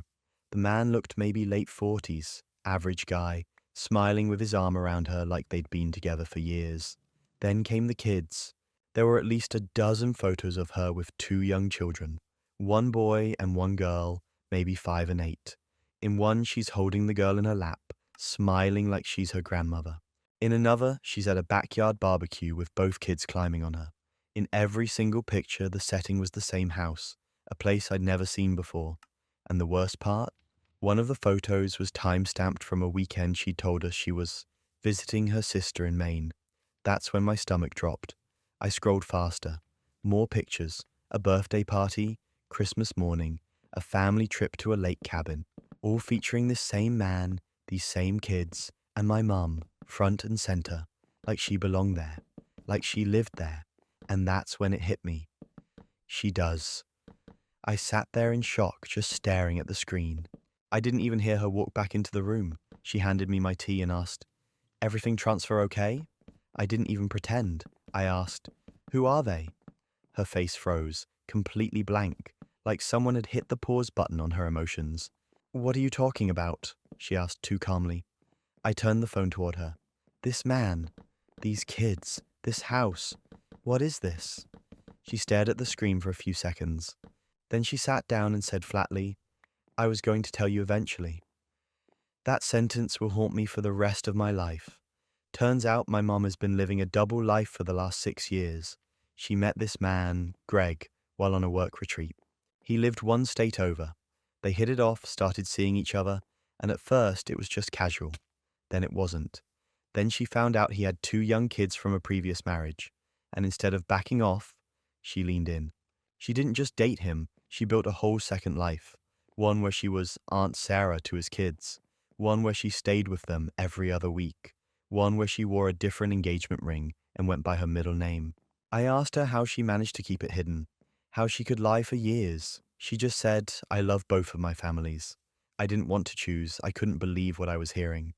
The man looked maybe late 40s, average guy, smiling with his arm around her like they'd been together for years. Then came the kids. There were at least a dozen photos of her with 2 young children, 1 boy and 1 girl, maybe 5 and 8. In one, she's holding the girl in her lap, smiling like she's her grandmother. In another, she's at a backyard barbecue with both kids climbing on her. In every single picture, the setting was the same house, a place I'd never seen before. And the worst part? One of the photos was time-stamped from a weekend she told us she was visiting her sister in Maine. That's when my stomach dropped. I scrolled faster. More pictures. A birthday party, Christmas morning, a family trip to a lake cabin, all featuring this same man, these same kids, and my mum, front and center, like she belonged there, like she lived there. And that's when it hit me. She does. I sat there in shock, just staring at the screen. I didn't even hear her walk back into the room. She handed me my tea and asked, "Everything transfer okay?" I didn't even pretend. I asked, "Who are they?" Her face froze, completely blank, like someone had hit the pause button on her emotions. "What are you talking about?" she asked too calmly. I turned the phone toward her. "This man, these kids, this house, what is this?" She stared at the screen for a few seconds. Then she sat down and said flatly, "I was going to tell you eventually." That sentence will haunt me for the rest of my life. Turns out my mom has been living a double life for the last 6 years. She met this man, Greg, while on a work retreat. He lived 1 state over. They hit it off, started seeing each other, and at first it was just casual. Then it wasn't. Then she found out he had 2 young kids from a previous marriage, and instead of backing off, she leaned in. She didn't just date him, she built a whole second life. One where she was Aunt Sarah to his kids. One where she stayed with them every other week. One where she wore a different engagement ring and went by her middle name. I asked her how she managed to keep it hidden, how she could lie for years. She just said, "I love both of my families." I didn't want to choose. I couldn't believe what I was hearing.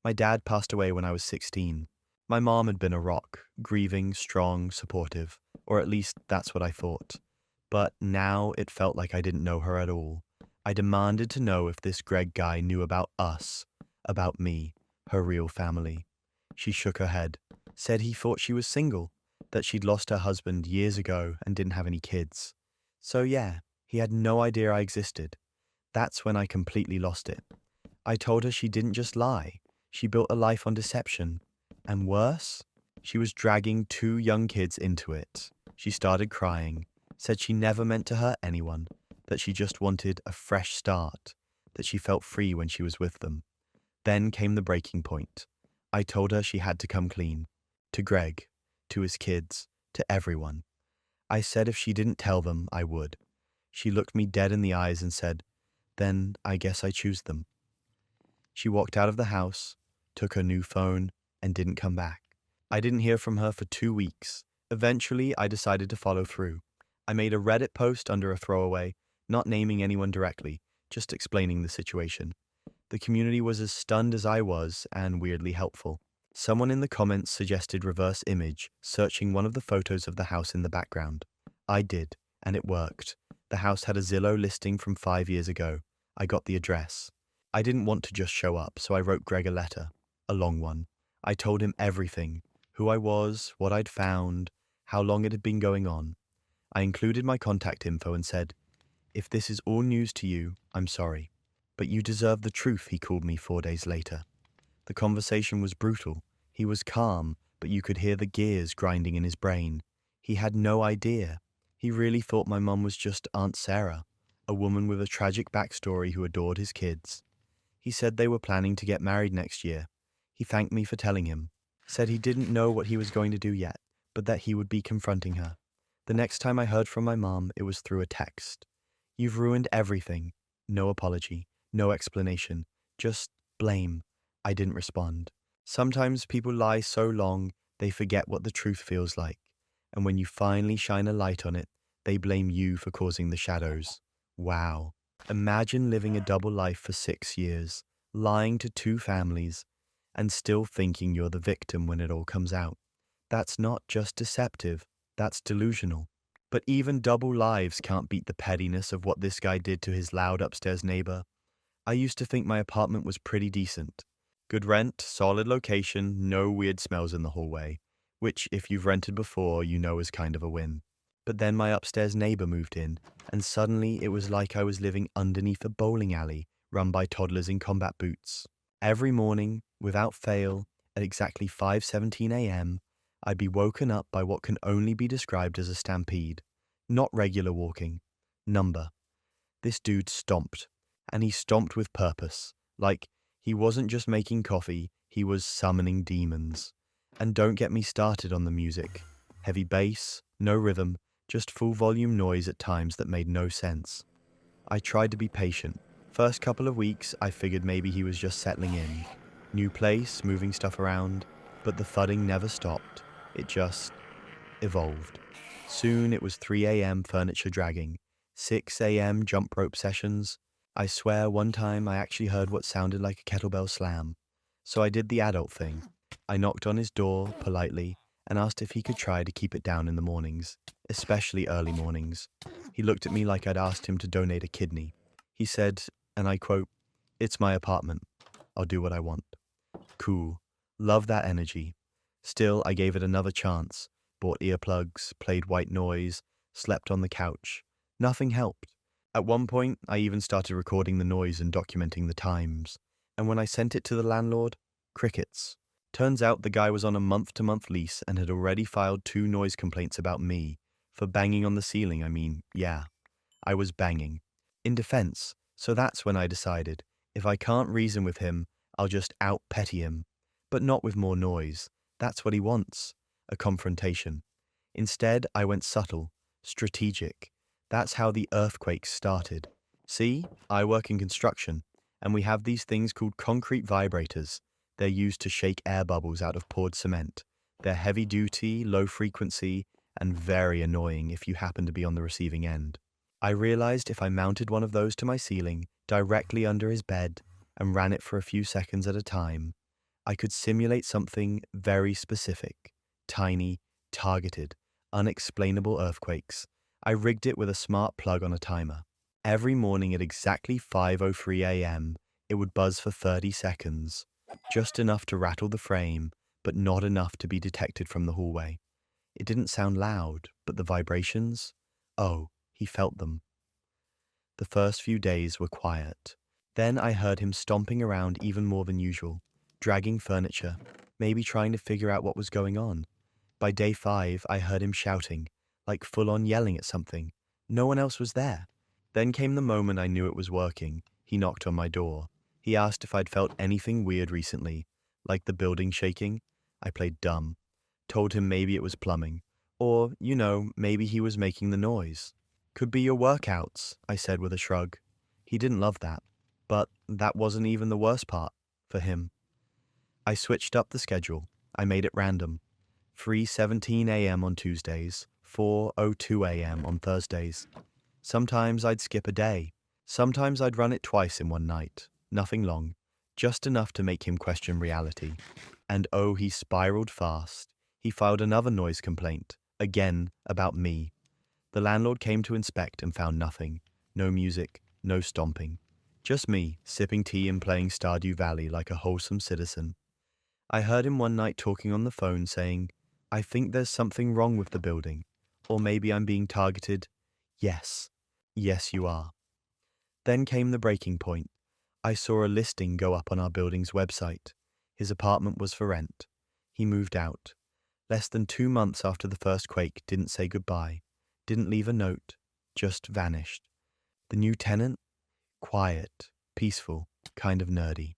My dad passed away when I was 16. My mom had been a rock, grieving, strong, supportive, or at least that's what I thought. But now it felt like I didn't know her at all. I demanded to know if this Greg guy knew about us, about me, her real family. She shook her head, said he thought she was single, that she'd lost her husband years ago and didn't have any kids. So yeah, he had no idea I existed. That's when I completely lost it. I told her she didn't just lie, she built a life on deception. And worse, she was dragging 2 young kids into it. She started crying, said she never meant to hurt anyone, that she just wanted a fresh start, that she felt free when she was with them. Then came the breaking point. I told her she had to come clean. To Greg, to his kids, to everyone. I said if she didn't tell them, I would. She looked me dead in the eyes and said, "Then I guess I choose them." She walked out of the house, took her new phone, and didn't come back. I didn't hear from her for 2 weeks. Eventually, I decided to follow through. I made a Reddit post under a throwaway, not naming anyone directly, just explaining the situation. The community was as stunned as I was, and weirdly helpful. Someone in the comments suggested reverse image, searching one of the photos of the house in the background. I did, and it worked. The house had a Zillow listing from 5 years ago. I got the address. I didn't want to just show up, so I wrote Greg a letter. A long one. I told him everything. Who I was, what I'd found, how long it had been going on. I included my contact info and said, "If this is all news to you, I'm sorry. But you deserve the truth," he called me 4 days later. The conversation was brutal. He was calm, but you could hear the gears grinding in his brain. He had no idea. He really thought my mum was just Aunt Sarah, a woman with a tragic backstory who adored his kids. He said they were planning to get married next year. He thanked me for telling him. Said he didn't know what he was going to do yet, but that he would be confronting her. The next time I heard from my mom, it was through a text. "You've ruined everything." No apology, no explanation, just blame. I didn't respond. Sometimes people lie so long they forget what the truth feels like, and when you finally shine a light on it, they blame you for causing the shadows. Wow. Imagine living a double life for 6 years, lying to two families, and still thinking you're the victim when it all comes out. That's not just deceptive, that's delusional. But even double lives can't beat the pettiness of what this guy did to his loud upstairs neighbor. I used to think my apartment was pretty decent. Good rent, solid location, no weird smells in the hallway, which, if you've rented before, you know is kind of a win. But then my upstairs neighbor moved in, and suddenly it was like I was living underneath a bowling alley run by toddlers in combat boots. Every morning, without fail, at exactly 5:17 a.m., I'd be woken up by what can only be described as a stampede. Not regular walking. Number. This dude stomped, and he stomped with purpose. Like, he wasn't just making coffee, he was summoning demons. And don't get me started on the music. Heavy bass, no rhythm, just full volume noise at times that made no sense. I tried to be patient. First couple of weeks, I figured maybe he was just settling in. New place, moving stuff around, but the thudding never stopped. It just evolved. Soon it was 3 a.m. furniture dragging, 6 a.m. jump rope sessions. I swear one time I actually heard what sounded like a kettlebell slam. So I did the adult thing. I knocked on his door politely and asked if he could try to keep it down in the mornings, especially early mornings. He looked at me like I'd asked him to donate a kidney. He said, and I quote, "It's my apartment. I'll do what I want." Cool. Love that energy. Still, I gave it another chance. Bought earplugs, played white noise, slept on the couch. Nothing helped. At one point, I even started recording the noise and documenting the times. And when I sent it to the landlord, crickets. Turns out the guy was on a month-to-month lease and had already filed 2 noise complaints about me. For banging on the ceiling, yeah. I was banging. In defense, so that's when I decided, if I can't reason with him, I'll just out-petty him. But not with more noise. That's what he wants. A confrontation. Instead, I went subtle, strategic. That's how the earthquakes started. See, I work in construction, and we have these things called concrete vibrators. They're used to shake air bubbles out of poured cement. They're heavy duty, low frequency, and very annoying if you happen to be on the receiving end. I realized if I mounted one of those to my ceiling, directly under his bed, and ran it for a few seconds at a time, I could simulate something very specific, tiny, targeted, unexplainable earthquakes. I rigged it with a smart plug on a timer. Every morning at exactly 5:03 a.m., it would buzz for 30 seconds, just enough to rattle the frame, but not enough to be detected from the hallway. It didn't sound loud, but the vibrations? Oh, he felt them. The first few days were quiet. Then I heard him stomping around even more than usual, dragging furniture, maybe trying to figure out what was going on. By day 5, I heard him shouting, like full-on yelling at something. No one else was there. Then came the moment I knew it was working. He knocked on my door. He asked if I'd felt anything weird recently, like the building shaking. I played dumb. Told him maybe it was plumbing. Or, maybe he was making the noise. "Could be your workouts," I said with a shrug. He didn't love that. But that wasn't even the worst part, for him. I switched up the schedule. I made it random. 3:17 a.m. on Tuesdays, 4:02 a.m. on Thursdays. Sometimes I'd skip a day. Sometimes I'd run it twice in one night. Nothing long. Just enough to make him question reality. And oh, he spiraled fast. He filed another noise complaint. Again, about me. The landlord came to inspect and found nothing. No music, no stomping. Just me, sipping tea and playing Stardew Valley like a wholesome citizen. I heard him one night talking on the phone saying, "I think there's something wrong with the building. Or maybe I'm being targeted." Yes. Yes, you are. Then came the breaking point. I saw a listing go up on our building's website. His apartment was for rent. He moved out. Less than 2 months after the first quake, didn't say goodbye. Didn't leave a note. Just vanished. The new tenant? Quiet, peaceful, kind of nerdy.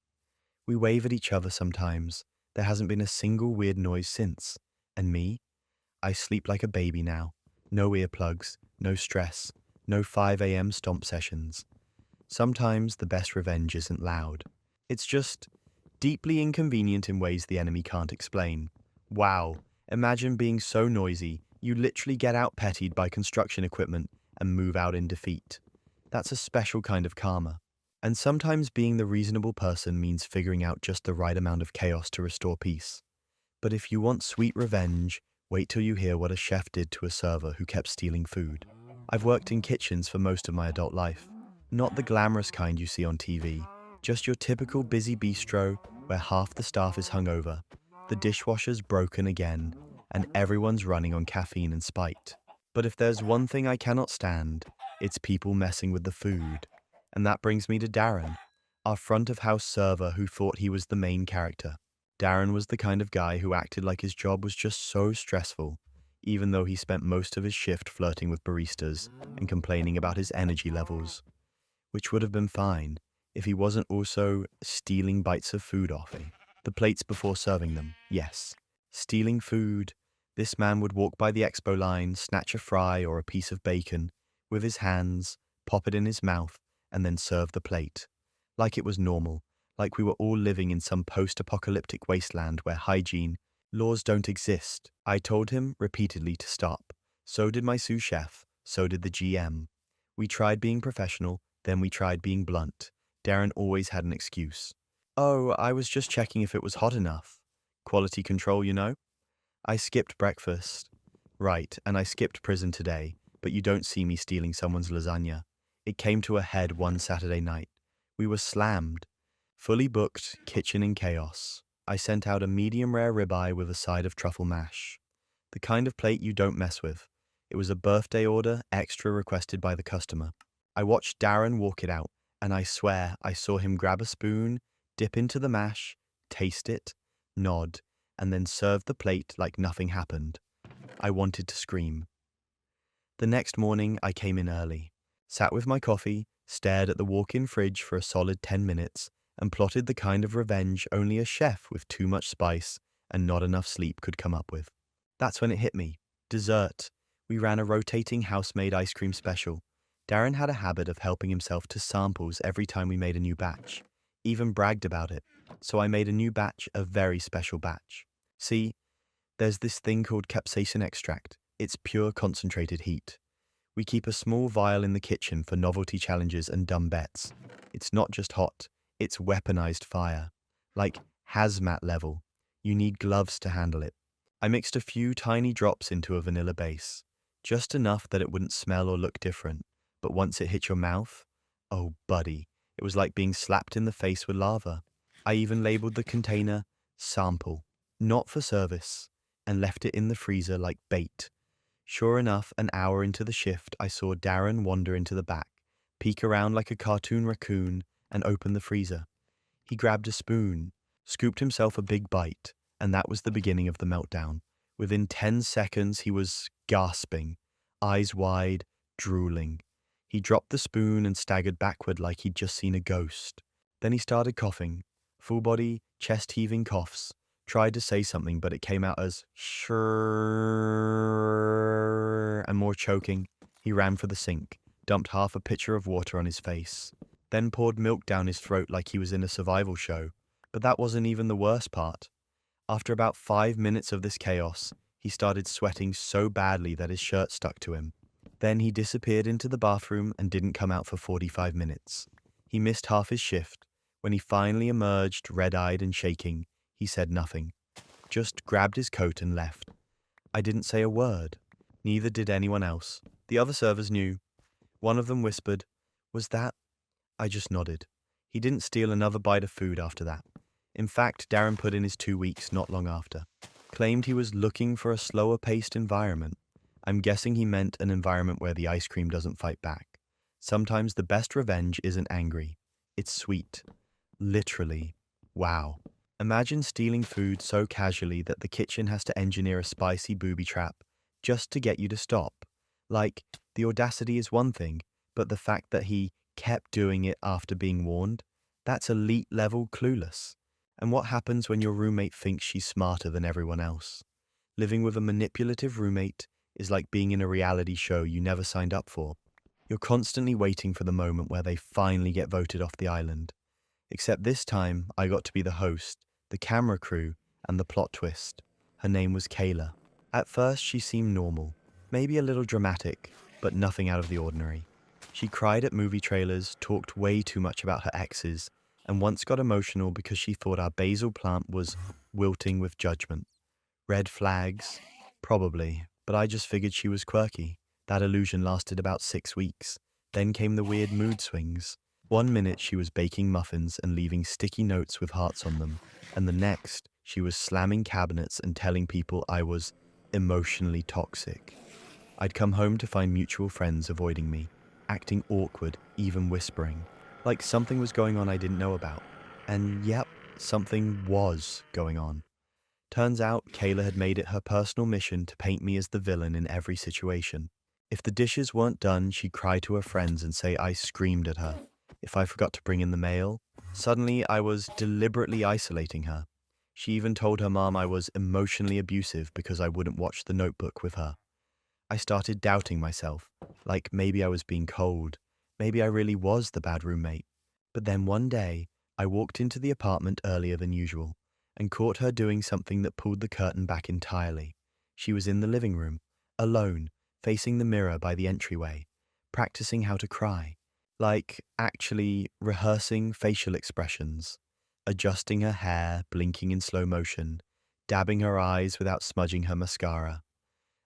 We wave at each other sometimes. There hasn't been a single weird noise since. And me? I sleep like a baby now. No earplugs, no stress, no 5 a.m. stomp sessions. Sometimes the best revenge isn't loud. It's just deeply inconvenient in ways the enemy can't explain. Wow, imagine being so noisy, you literally get out pettied by construction equipment and move out in defeat. That's a special kind of karma. And sometimes being the reasonable person means figuring out just the right amount of chaos to restore peace. But if you want sweet revenge, wait till you hear what a chef did to a server who kept stealing food. I've worked in kitchens for most of my adult life. Not the glamorous kind you see on TV, just your typical busy bistro where half the staff is hungover, the dishwasher's broken again, and everyone's running on caffeine and spite. But if there's one thing I cannot stand, it's people messing with the food. And that brings me to Darren, our front of house server who thought he was the main character. Darren was the kind of guy who acted like his job was just so stressful, even though he spent most of his shift flirting with baristas and complaining about his energy levels, which would have been fine if he wasn't also stealing bites of food off me. The plates before serving them, yes. Stealing food. This man would walk by the expo line, snatch a fry or a piece of bacon with his hands, pop it in his mouth, and then serve the plate. Like it was normal, like we were all living in some post-apocalyptic wasteland where hygiene laws don't exist. I told him repeatedly to stop. So did my sous chef, so did the GM. We tried being professional, then we tried being blunt. Darren always had an excuse. Oh, I was just checking if it was hot enough. Quality control, you know? I skipped breakfast. Right, and I skipped prison today, but you don't see me stealing someone's lasagna. It came to a head one Saturday night. We were slammed. Fully booked, kitchen in chaos. I sent out a medium rare ribeye with a side of truffle mash. The kind of plate you don't mess with. It was a birthday order, extra requested by the customer. I watched Darren walk it out, and I swear I saw him grab a spoon, dip into the mash, taste it, nod, and then serve the plate like nothing happened. I wanted to scream. The next morning, I came in early, sat with my coffee, stared at the walk-in fridge for a solid 10 minutes, and plotted the kind of revenge only a chef with too much spice and not enough sleep could come up with. That's when it hit me. Dessert. We ran a rotating house-made ice cream special. Darren had a habit of helping himself to samples every time we made a new batch. Even bragged about it. So I made a new batch, a very special batch. See, there's this thing called capsaicin extract. It's pure concentrated heat. We keep a small vial in the kitchen for novelty challenges and dumb bets. It's not just hot, it's weaponized fire. Like hazmat level. You need gloves to handle it. I mixed a few tiny drops into a vanilla base. Just enough that it wouldn't smell or look different. But once it hit your mouth, oh buddy, it was like being slapped in the face with lava. I even labeled the container sample, not for service, and left it in the freezer like bait. Sure enough, an hour into the shift, I saw Darren wander into the back, peek around like a cartoon raccoon, and open the freezer. He grabbed a spoon, scooped himself a big bite, and that was the beginning of the meltdown. Within 10 seconds, he was gasping, eyes wide, drooling. He dropped the spoon and staggered backward like he'd just seen a ghost. Then he started coughing, full body, chest-heaving coughs. Tried to say something, but it came out as sure and more choking. He ran for the sink, dumped half a pitcher of water on his face, then poured milk down his throat like he was in a survival show. But that wasn't even the worst part. After about 5 minutes of this chaos, he started sweating so badly that his shirt stuck to him. Then he disappeared into the bathroom and didn't come out for 45 minutes. He missed half his shift. When he finally emerged, red-eyed and shaking, he said nothing. Just grabbed his coat and left. I didn't say a word. Neither did anyone else. The other servers knew. One of them whispered, "Was that?" I just nodded. He didn't steal another bite of food after that. In fact, Darren put in his 2 weeks not long after. Claimed he was looking for a slower-paced environment. I'm guessing he meant an environment where the ice cream doesn't fight back. Sometimes the best revenge isn't angry. It's sweet. Literally. Wow. Imagine stealing food so casually that the kitchen has to engineer a spicy booby trap just to get you to stop. Like, the audacity is one thing, but the fact that he kept doing it after being warned, that's elite level clueless. And what happens when your roommate thinks she's smarter than everyone else? Living with a manipulative roommate is like being in a reality show you never signed up for. You're constantly waiting for the moment where they finally get voted off the island. Except this time, I got to be the host, the camera crew, and the plot twist. Her name was Kayla. At first, she seemed normal, maybe a little dramatic, but nothing out of the ordinary. She cried at movie trailers, talked way too much about her exes, and once got emotional because she thought our basil plant was wilting with judgment. Red flags? Probably, but I just figured she was quirky. That illusion lasted about 6 weeks. Then came the weird mood swings. One minute she was baking muffins and leaving sticky notes with hearts on them, and the next she was slamming cabinets and telling people I was emotionally toxic. I'd come home to find mutual friends avoiding me, acting awkward, even whispering, like something was going on I didn't know about. And yep, something was going on. Turns out Kayla had made it her personal mission to paint me as the villain in every situation. If the dishes weren't done, she'd cry to her friends and say I screamed at her. If I forgot to bring in the mail, suddenly I was deliberately isolating her. She even told her mom I was emotionally abusive because I wouldn't watch The Notebook with her. I started doubting myself, like maybe I was being cold, maybe I really was the bad roommate. But then one day, I walked into the apartment earlier than usual and caught her doing something that pulled the curtain back entirely. She was in the living room, alone, facing the mirror by the entryway, practicing how to cry, like actually rehearsing facial expressions, adjusting her hair, blinking in slow motion, dabbing her eyes without smudging her mascara.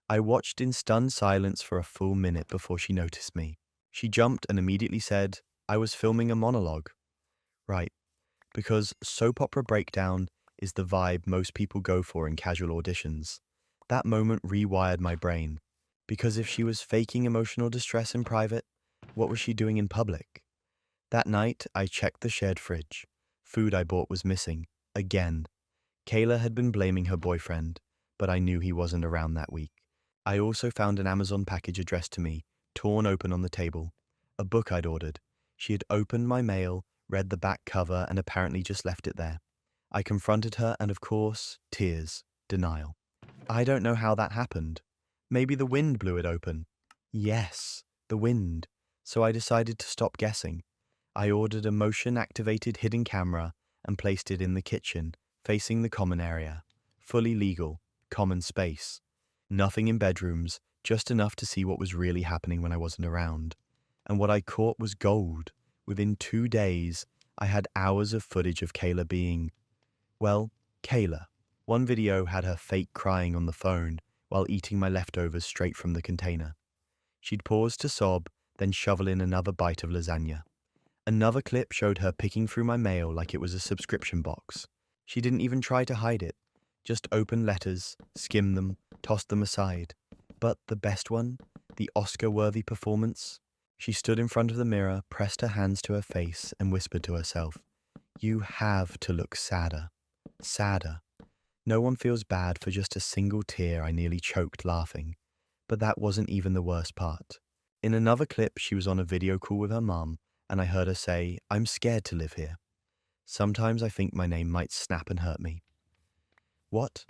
I watched in stunned silence for a full minute before she noticed me. She jumped and immediately said, I was filming a monologue. Right, because soap opera breakdown is the vibe most people go for in casual auditions. That moment rewired my brain, because if she was faking emotional distress in private, what was she doing in public? That night, I checked the shared fridge. Food I bought was missing. Again. Kayla had been blaming her boyfriend, but I knew he wasn't around that week. I also found an Amazon package addressed to me, torn open on the table. A book I'd ordered. She had opened my mail, read the back cover, and apparently just left it there. I confronted her, and of course, tears, denial. I don't know how that happened. Maybe the wind blew it open. Yes, the wind. So I decided to stop guessing. I ordered a motion-activated hidden camera and placed it in the kitchen, facing the common area. Fully legal, common space. Nothing in bedrooms, just enough to see what was really happening when I wasn't around. And what I caught was gold. Within 2 days, I had hours of footage of Kayla being, well, Kayla. One video had her fake crying on the phone while eating my leftovers straight from the container. She'd pause to sob, then shovel in another bite of lasagna. Another clip showed her picking through my mail like it was a subscription box. She didn't even try to hide it. Just opened letters, skimmed them, tossed them aside. But the best one, the Oscar-worthy performance, she stood in front of the mirror, pressed her hands to her face, and whispered to herself, "You have to look sadder. Sadder." No one feels bad for just a single tear. I nearly choked laughing. But that wasn't even the worst part. In another clip, she was on a video call with her mom, and I heard her say, "I'm scared to live here. Sometimes I think my name might snap and hurt me." What?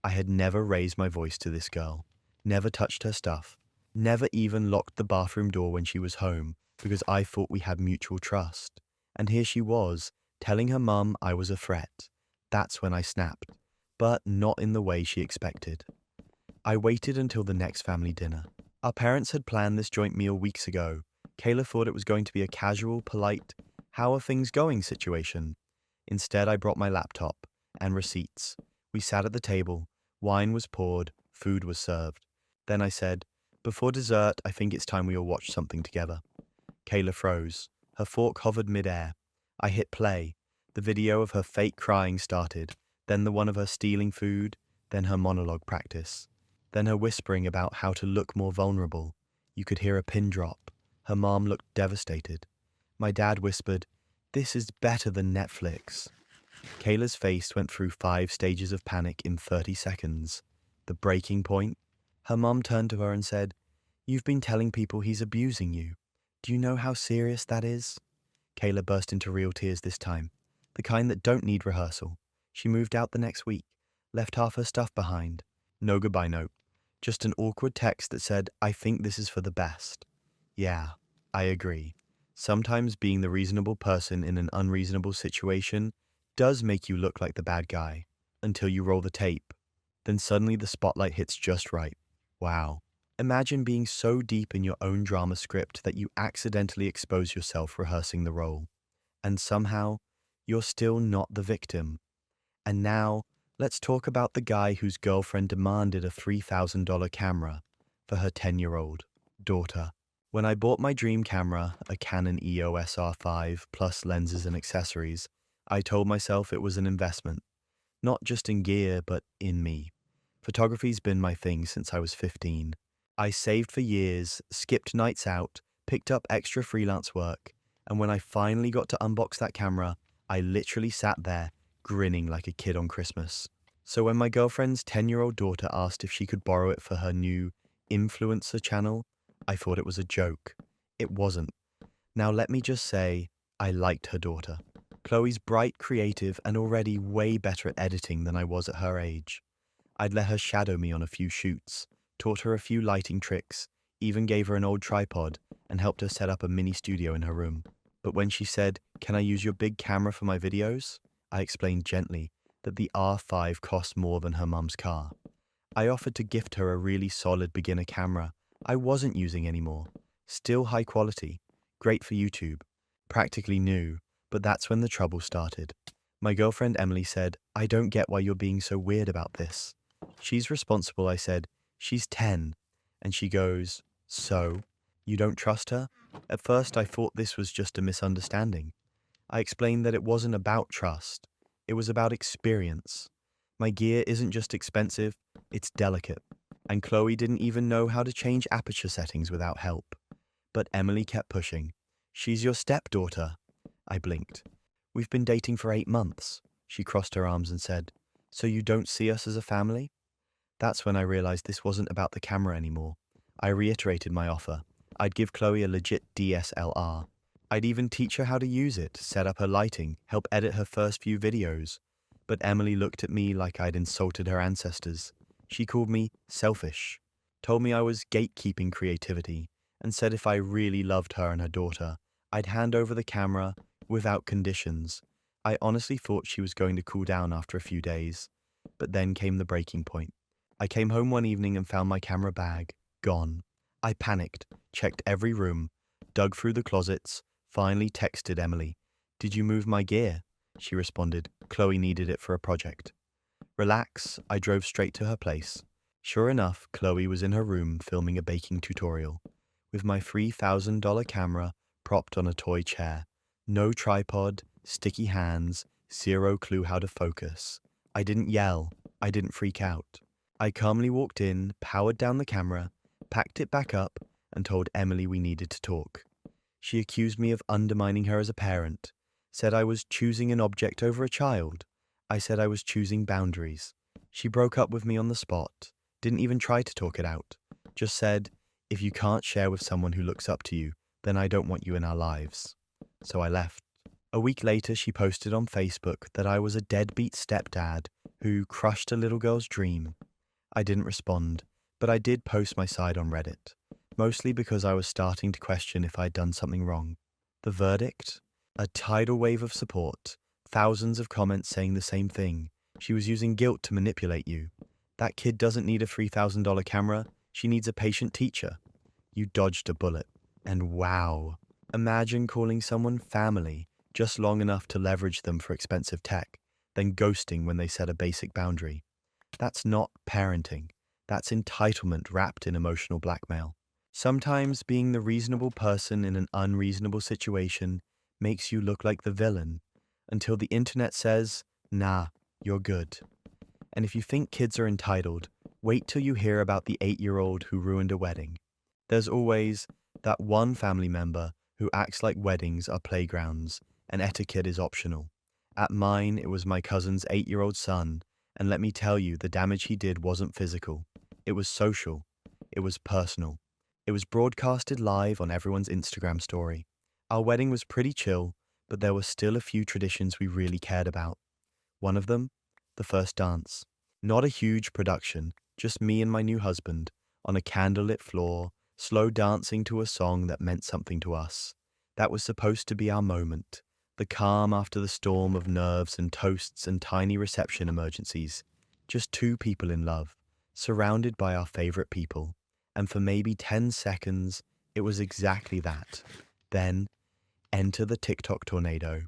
I had never raised my voice to this girl, never touched her stuff, never even locked the bathroom door when she was home because I thought we had mutual trust. And here she was, telling her mum I was a threat. That's when I snapped, but not in the way she expected. I waited until the next family dinner. Our parents had planned this joint meal weeks ago. Kayla thought it was going to be a casual, polite, "how are things going" situation. Instead, I brought my laptop and receipts. We sat at the table, wine was poured, food was served. Then I said, "Before dessert, I think it's time we all watch something together." Kayla froze. Her fork hovered midair. I hit play. The video of her fake crying started, then the one of her stealing food, then her monologue practice, then her whispering about how to look more vulnerable. You could hear a pin drop. Her mom looked devastated. My dad whispered, "This is better than Netflix." Kayla's face went through 5 stages of panic in 30 seconds. The breaking point? Her mom turned to her and said, "You've been telling people he's abusing you. Do you know how serious that is?" Kayla burst into real tears this time. the kind that don't need rehearsal. She moved out the next week, left half her stuff behind. No goodbye note, just an awkward text that said, "I think this is for the best." Yeah, I agree. Sometimes being the reasonable person in an unreasonable situation does make you look like the bad guy, until you roll the tape. Then suddenly the spotlight hits just right. Wow. Imagine being so deep in your own drama script that you accidentally expose yourself rehearsing the role. And somehow, you're still not the victim. And now, let's talk about the guy whose girlfriend demanded a $3,000 camera for her 10-year-old daughter. When I bought my dream camera, a Canon EOS R5 plus lenses and accessories, I told myself it was an investment, not just in gear, but in me. Photography's been my thing since I was 15. I saved for years, skipped nights out, picked up extra freelance work, and when I finally got to unbox that camera, I literally sat there, grinning like a kid on Christmas. So when my girlfriend's 10-year-old daughter asked if she could borrow it for her new influencer channel, I thought it was a joke. It wasn't. Now let me just say, I liked her daughter. Chloe's bright, creative, and already way better at editing than I was at her age. I'd let her shadow me on a few shoots, taught her a few lighting tricks, even gave her an old tripod, and helped her set up a mini studio in her room. But when she said, "Can I use your big camera for my videos?" I explained gently that the R5 cost more than her mum's car. I offered to gift her a really solid beginner camera I wasn't using anymore. Still high quality, great for YouTube, practically new, but that's when the trouble started. My girlfriend Emily said, "I don't get why you're being so weird about this." "She's responsible," I said. "She's 10. And she goes, "So? You don't trust her?" At first I thought this was just a misunderstanding. I explained that it wasn't about trust. It was about experience. My gear isn't just expensive, it's delicate. And Chloe didn't even know how to change aperture settings without help. But Emily kept pushing. "She's your stepdaughter." I blinked. "We've been dating for 8 months." She crossed her arms and said, "So you don't see us as a family?" That's when I realized this wasn't about the camera anymore. I reiterated my offer. I'd give Chloe a legit DSLR. I'd even teach her how to use it, set up her lighting, help edit her first few videos. But Emily looked at me like I'd insulted her ancestors. She called me selfish, told me I was gatekeeping creativity, and said if I really loved her and her daughter, I'd hand over the camera without conditions. I honestly thought she was going to cool down after a few days. But then came the breaking point. I came home one evening and found my camera bag gone. I panicked, checked every room, dug through the closets, finally texted Emily. "Did you move my gear?" She responded, "Chloe needed it for a project." Relax, I drove straight to her place. Sure enough, Chloe was in her room filming a baking tutorial, with my $3,000 camera propped on a toy chair. No tripod, sticky hands, zero clue how to focus. I didn't yell, I didn't freak out. I calmly walked in, powered down the camera, packed it back up, and told Emily we needed to talk. She accused me of undermining her as a parent, said I was choosing an object over a child. I said I was choosing boundaries. She broke up with me on the spot, didn't even try to talk it out, just said, "If you can't share with someone who looks up to you, then I don't want you in our lives." So I left. A week later, she posted on Facebook that I was a deadbeat stepdad who crushed a little girl's dream. I didn't respond, but I did post my side on Reddit, mostly because I was starting to question if I'd done something wrong. The verdict? A tidal wave of support, thousands of comments saying the same thing. She was using guilt to manipulate you. That kid doesn't need a $3,000 camera, she needs a patient teacher. You dodged a bullet. And wow, imagine calling someone family just long enough to leverage them for expensive tech, then ghosting when they set a basic boundary. That's not parenting. That's entitlement wrapped in emotional blackmail. Sometimes being the reasonable person in an unreasonable situation makes you look like the villain, until the internet says, "Nah, you're good." And if you think kids are entitled, wait till you hear about the 8-year-old who ruined a wedding. There's always that one family member who acts like weddings are playgrounds and etiquette is optional. At mine, it was my cousin's 8-year-old son, and let me tell you, the damage he did wasn't physical. It was social. It was personal. It was broadcasted live on everyone's Instagram story. Our wedding was pretty chill, but there were still a few traditions we really cared about. One of them, the first dance. Not a huge production, just me and my new husband, on a candlelit floor, slow dancing to a song that meant something to us. That was supposed to be our moment, the calm after the storm of nerves and toasts and tiny reception emergencies. Just two people in love, surrounded by our favorite people. And for maybe 10 seconds, it was exactly that. Then, enter the TikTok tornado.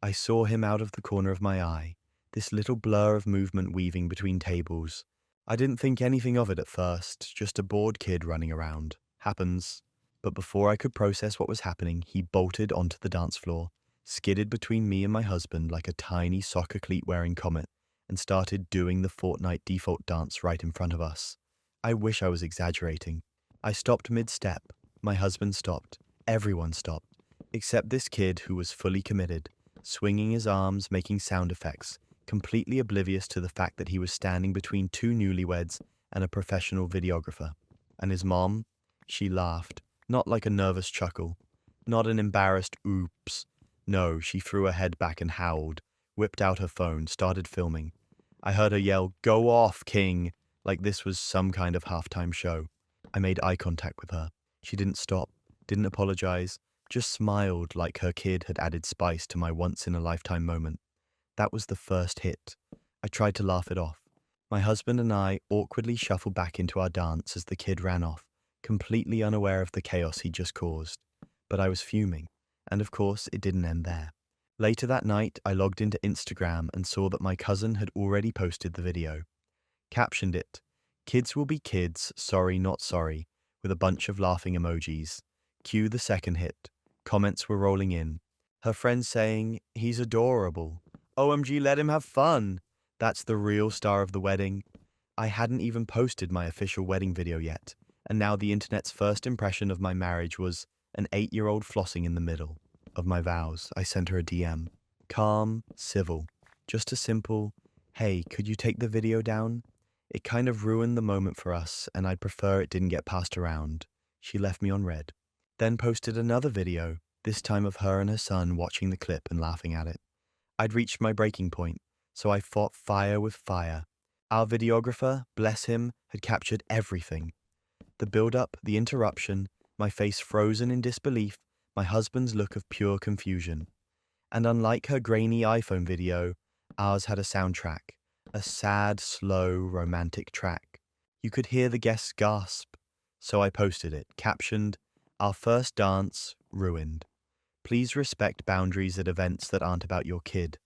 I saw him out of the corner of my eye, this little blur of movement weaving between tables. I didn't think anything of it at first, just a bored kid running around. Happens. But before I could process what was happening, he bolted onto the dance floor, skidded between me and my husband like a tiny soccer cleat-wearing comet, and started doing the Fortnite default dance right in front of us. I wish I was exaggerating. I stopped mid-step. My husband stopped. Everyone stopped. Except this kid who was fully committed, swinging his arms, making sound effects, completely oblivious to the fact that he was standing between two newlyweds and a professional videographer. And his mom? She laughed, not like a nervous chuckle, not an embarrassed oops. No, she threw her head back and howled, whipped out her phone, started filming. I heard her yell, "Go off, King!" like this was some kind of halftime show. I made eye contact with her. She didn't stop, didn't apologize, just smiled like her kid had added spice to my once-in-a-lifetime moment. That was the first hit. I tried to laugh it off. My husband and I awkwardly shuffled back into our dance as the kid ran off, completely unaware of the chaos he'd just caused. But I was fuming, and of course it didn't end there. Later that night, I logged into Instagram and saw that my cousin had already posted the video. Captioned it, "Kids will be kids, sorry not sorry," with a bunch of laughing emojis. Cue the second hit. Comments were rolling in. Her friends saying, "He's adorable. OMG, let him have fun. That's the real star of the wedding." I hadn't even posted my official wedding video yet, and now the internet's first impression of my marriage was an 8-year-old flossing in the middle. Of my vows, I sent her a DM. Calm, civil, just a simple, "Hey, could you take the video down?" It kind of ruined the moment for us, and I'd prefer it didn't get passed around. She left me on red. Then posted another video, this time of her and her son watching the clip and laughing at it. I'd reached my breaking point, so I fought fire with fire. Our videographer, bless him, had captured everything. The build-up, the interruption, my face frozen in disbelief, my husband's look of pure confusion. And unlike her grainy iPhone video, ours had a soundtrack, a sad, slow, romantic track. You could hear the guests gasp. So I posted it, captioned, "Our first dance, ruined. Please respect boundaries at events that aren't about your kid."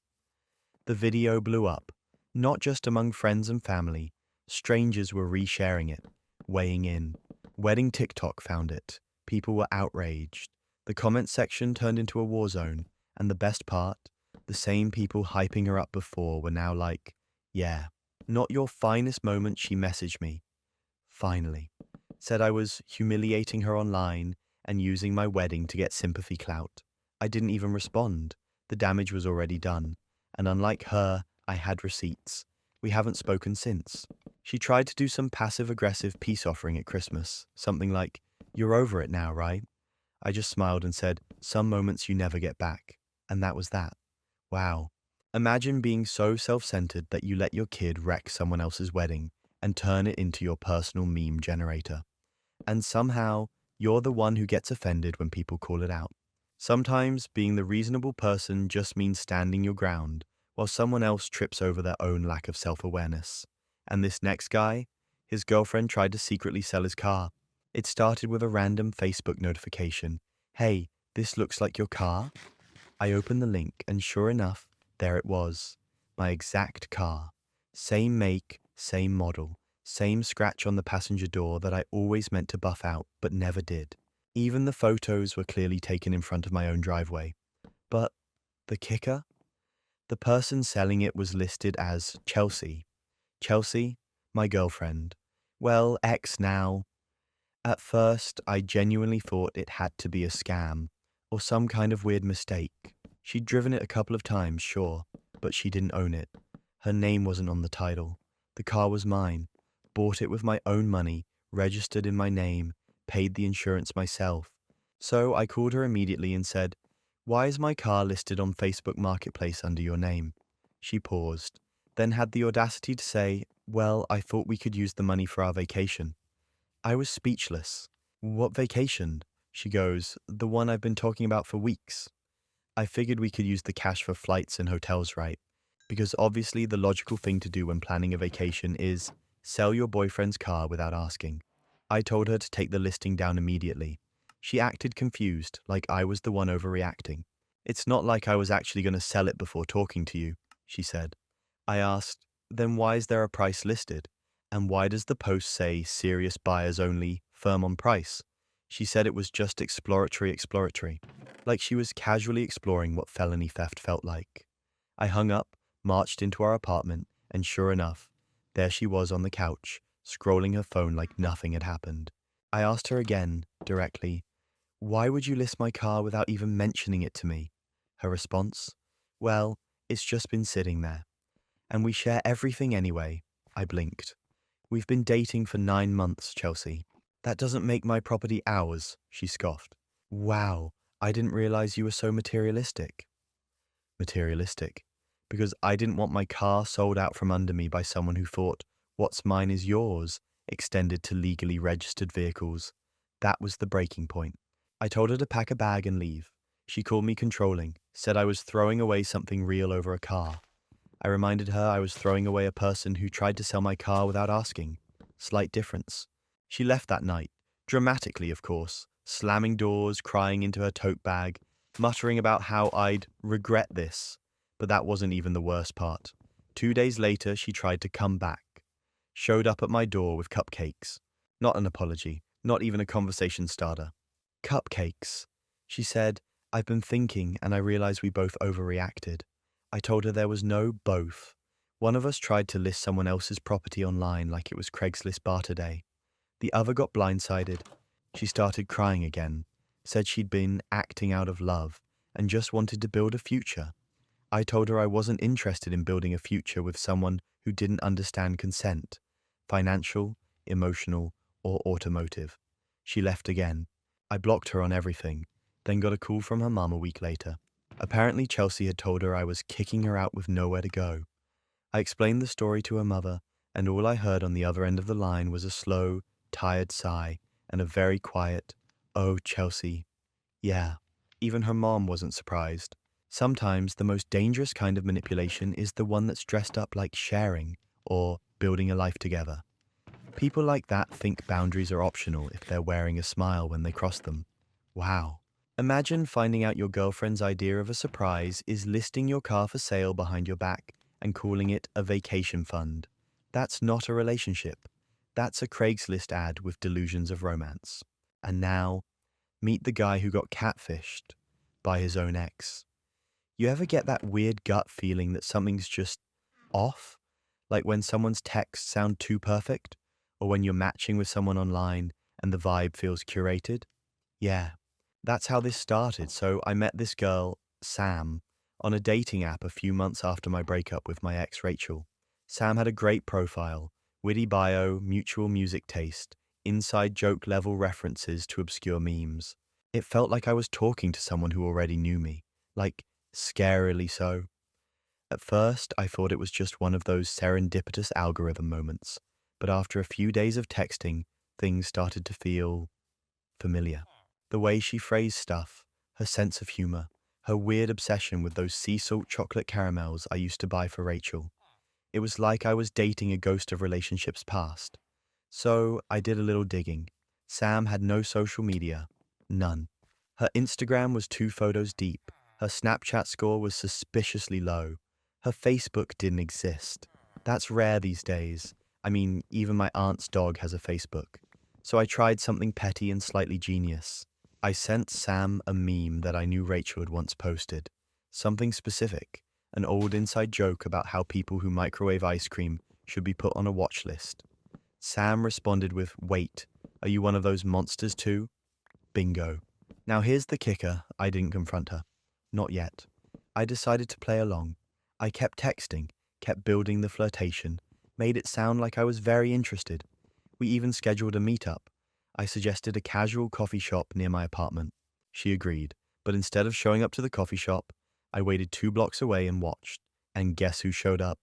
The video blew up, not just among friends and family. Strangers were resharing it, weighing in. Wedding TikTok found it. People were outraged. The comment section turned into a war zone, and the best part, the same people hyping her up before were now like, "Yeah, not your finest moment," she messaged me. Finally. Said I was humiliating her online and using my wedding to get sympathy clout. I didn't even respond. The damage was already done. And unlike her, I had receipts. We haven't spoken since. She tried to do some passive-aggressive peace offering at Christmas, something like, "You're over it now, right?" I just smiled and said, "Some moments you never get back." And that was that. Wow. Imagine being so self-centered that you let your kid wreck someone else's wedding and turn it into your personal meme generator. And somehow, you're the one who gets offended when people call it out. Sometimes being the reasonable person just means standing your ground, while someone else trips over their own lack of self-awareness. And this next guy, his girlfriend tried to secretly sell his car. It started with a random Facebook notification. "Hey, this looks like your car?" I opened the link, and sure enough, there it was. My exact car. Same make, same model, same scratch on the passenger door that I always meant to buff out, but never did. Even the photos were clearly taken in front of my own driveway. But the kicker? The person selling it was listed as Chelsea. Chelsea, my girlfriend. Well, ex now. At first, I genuinely thought it had to be a scam, or some kind of weird mistake. She'd driven it a couple of times, sure, but she didn't own it. Her name wasn't on the title. The car was mine. Bought it with my own money, registered in my name, paid the insurance myself. So I called her immediately and said, Why is my car listed on Facebook Marketplace under your name? She paused, then had the audacity to say, well, I thought we could use the money for our vacation. I was speechless. What vacation? She goes, the one I've been talking about for weeks. I figured we could use the cash for flights and hotels, right? Because obviously the logical thing to do when planning a vacation is sell your boyfriend's car without asking. I told her to take the listing down immediately. She acted confused, like I was the one overreacting. It's not like I was actually going to sell it before talking to you, she said. I asked, then why is there a price listed? And why does the post say serious buyers only, firm on price? She said it was just exploratory, like she was casually exploring what felony theft felt like. I hung up, marched into our apartment, and sure enough, there she was on the couch, scrolling her phone like nothing had happened. I asked her again, directly, why would you list my car without even mentioning it to me? Her response? Well, it's just been sitting there. And we share everything anyway. I blinked. We've been dating for 9 months, Chelsea. That doesn't make my property ours, she scoffed. Wow, I didn't realize you were so materialistic. Materialistic? Because I didn't want my car sold out from under me by someone who thought, what's mine is yours, extended to legally registered vehicles. That was the breaking point. I told her to pack a bag and leave. She called me controlling, said I was throwing away something real over a car. I reminded her I was throwing away a person who tried to sell my car without asking. Slight difference. She left that night, dramatically of course, slamming doors, crying into her tote bag, muttering about how I'd regret this. But that wasn't even the worst part. 2 days later, she tried to come back. Showed up at my door with cupcakes. Not an apology, not even a conversation starter. Cupcakes. She said, I've been thinking and I realized we both overreacted. I told her there was no both. One of us tried to list someone else's property online like it was Craigslist barter day. The other got blindsided. She started crying again, said she'd been acting out of love and just wanted to build a future. I told her I wasn't interested in building a future with someone who didn't understand consent, financial, emotional, or automotive. She left again. I blocked her on everything, then got a call from her mum a week later. Apparently Chelsea had told her I was kicking her out with nowhere to go. I explained the story to her mother, and all I heard on the other end of the line was a slow, tired sigh and a very quiet, "Oh, Chelsea." Yeah, even her mom wasn't surprised. Sometimes the most dangerous kind of manipulation is the one that's dressed up like sharing or building a life together. People like that think boundaries are optional if they're wearing a smile when they cross them. Wow. Imagine finding out your girlfriend's idea of a surprise is listing your car for sale behind your back and calling it a vacation fund. That's not a relationship. That's a Craigslist ad with delusions of romance. And now, meet the guy who got catfished by his own ex. You ever get that weird gut feeling that something's just off? Like when someone's texts sound too perfect? Or when you're matching with someone online and the vibe feels curated? Yeah, that's how this started. So I met this girl, Sam, on a dating app a few months after my breakup with my ex, Rachel. Sam had a great profile, witty bio, mutual music taste, inside joke level references to obscure memes. It felt like I was talking to someone who already knew me, like scarily so. At first, I thought it was just one of those serendipitous algorithm moments, but after a few days of texting, things started to feel familiar. The way she phrased stuff, her sense of humor, her weird obsession with those sea salt chocolate caramels I used to buy for Rachel. It was like I was dating a ghost of relationships past. So I did a little digging. Sam had no social media. None. Her Instagram was 2 photos deep. Her Snapchat score was suspiciously low. Her Facebook didn't exist. That's rare these days. I mean, even my aunt's dog has a Facebook. So I tried something petty and slightly genius. I sent Sam a meme that I knew Rachel had once posted. Something specific. An old inside joke about how people who microwave ice cream should be put on a watch list. Sam responded with, "Wait, are you one of those monsters too?" Bingo. Now here's the kicker, I didn't confront her. Not yet. I decided to play along. I kept texting, kept building the flirtation, made it sound like I was very interested. We even scheduled a meetup. I suggested a casual coffee shop near my apartment. She agreed, But instead of showing up to the coffee shop, I waited 2 blocks away and watched. And guess who showed up?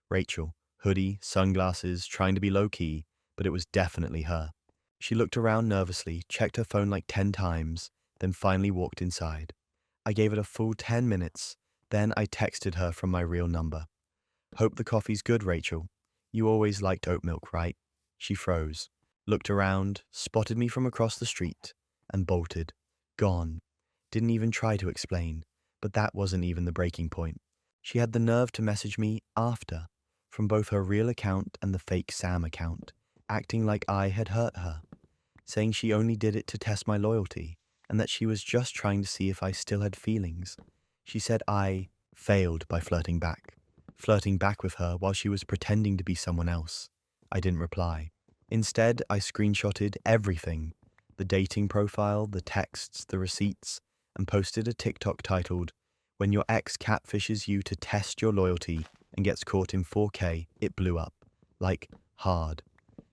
Rachel. Hoodie, sunglasses, trying to be low-key, but it was definitely her. She looked around nervously, checked her phone like 10 times, then finally walked inside. I gave it a full 10 minutes, then I texted her from my real number. Hope the coffee's good, Rachel. You always liked oat milk, right? She froze, looked around, spotted me from across the street, and bolted. Gone. Didn't even try to explain, but that wasn't even the breaking point. She had the nerve to message me after, from both her real account and the fake Sam account, acting like I had hurt her, saying she only did it to test my loyalty, and that she was just trying to see if I still had feelings. She said I failed by flirting back with her while she was pretending to be someone else. I didn't reply. Instead, I screenshotted everything, the dating profile, the texts, the receipts, and posted a TikTok titled, "When your ex catfishes you to test your loyalty and gets caught in 4K, it blew up. Like, hard."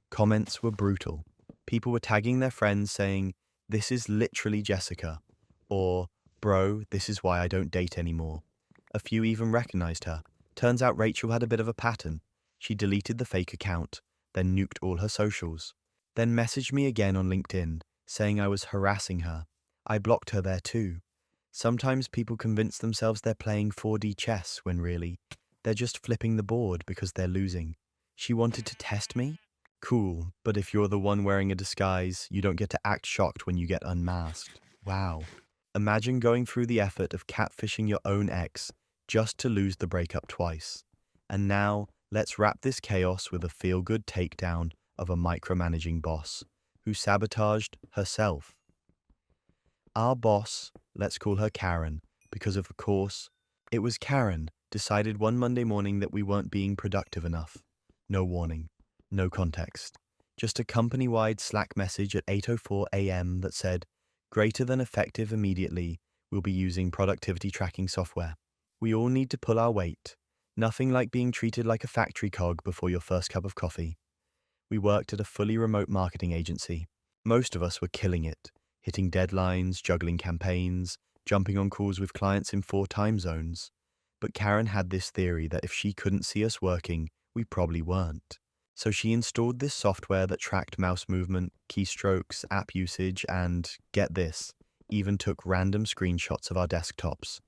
Comments were brutal. People were tagging their friends saying, "This is literally Jessica," or, "Bro, this is why I don't date anymore." A few even recognized her. Turns out Rachel had a bit of a pattern. She deleted the fake account, then nuked all her socials, then messaged me again on LinkedIn, saying I was harassing her. I blocked her there too. Sometimes people convince themselves they're playing 4D chess when really, they're just flipping the board because they're losing. She wanted to test me? Cool, but if you're the one wearing a disguise, you don't get to act shocked when you get unmasked. Wow. Imagine going through the effort of catfishing your own ex just to lose the breakup twice. And now, let's wrap this chaos with a feel-good takedown of a micromanaging boss who sabotaged herself. Our boss, let's call her Karen, because of course, it was Karen, decided one Monday morning that we weren't being productive enough. No warning, no context. Just a company-wide Slack message at 8:04 a.m. that said, "Greater than effective immediately, we'll be using productivity tracking software. We all need to pull our weight. Nothing like being treated like a factory cog before your first cup of coffee." We worked at a fully remote marketing agency. Most of us were killing it, hitting deadlines, juggling campaigns, jumping on calls with clients in 4 time zones. But Karen had this theory that if she couldn't see us working, we probably weren't. So she installed this software that tracked mouse movement, keystrokes, app usage, and, get this, even took random screenshots of our desktops.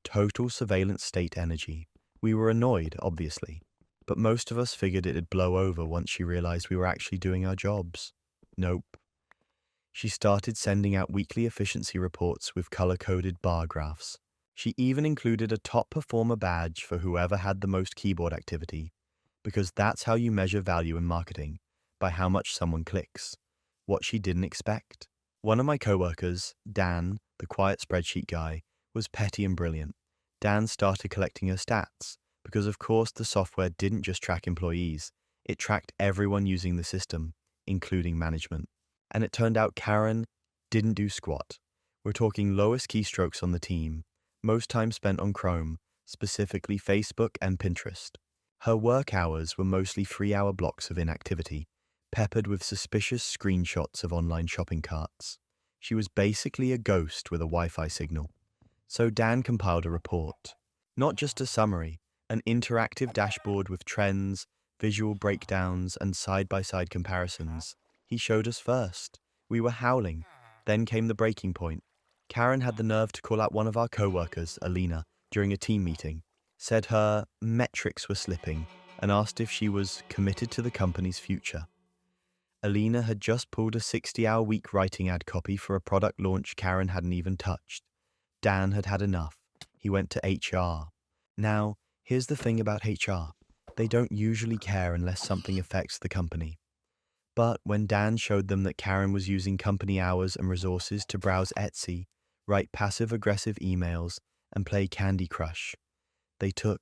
Total surveillance state energy. We were annoyed, obviously, but most of us figured it'd blow over once she realized we were actually doing our jobs. Nope. She started sending out weekly efficiency reports with color-coded bar graphs. She even included a top performer badge for whoever had the most keyboard activity, because that's how you measure value in marketing, by how much someone clicks. What she didn't expect. One of my coworkers, Dan, the quiet spreadsheet guy, was petty and brilliant. Dan started collecting her stats, because of course the software didn't just track employees, it tracked everyone using the system, including management. And it turned out Karen didn't do squat. We're talking lowest keystrokes on the team, most time spent on Chrome, specifically Facebook and Pinterest. Her work hours were mostly 3-hour blocks of inactivity, peppered with suspicious screenshots of online shopping carts. She was basically a ghost with a Wi-Fi signal. So Dan compiled a report. Not just a summary, an interactive dashboard with trends, visual breakdowns, and side-by-side comparisons. He showed us first. We were howling. Then came the breaking point. Karen had the nerve to call out one of our co-workers, Alina, during a team meeting, said her metrics were slipping, and asked if she was committed to the company's future. Alina had just pulled a 60-hour week writing ad copy for a product launch Karen hadn't even touched. Dan had had enough. He went to HR. Now, here's the thing about HR. They don't usually care unless something affects the company. But when Dan showed them that Karen was using company hours and resources to browse Etsy, write passive-aggressive emails, and play Candy Crush, they took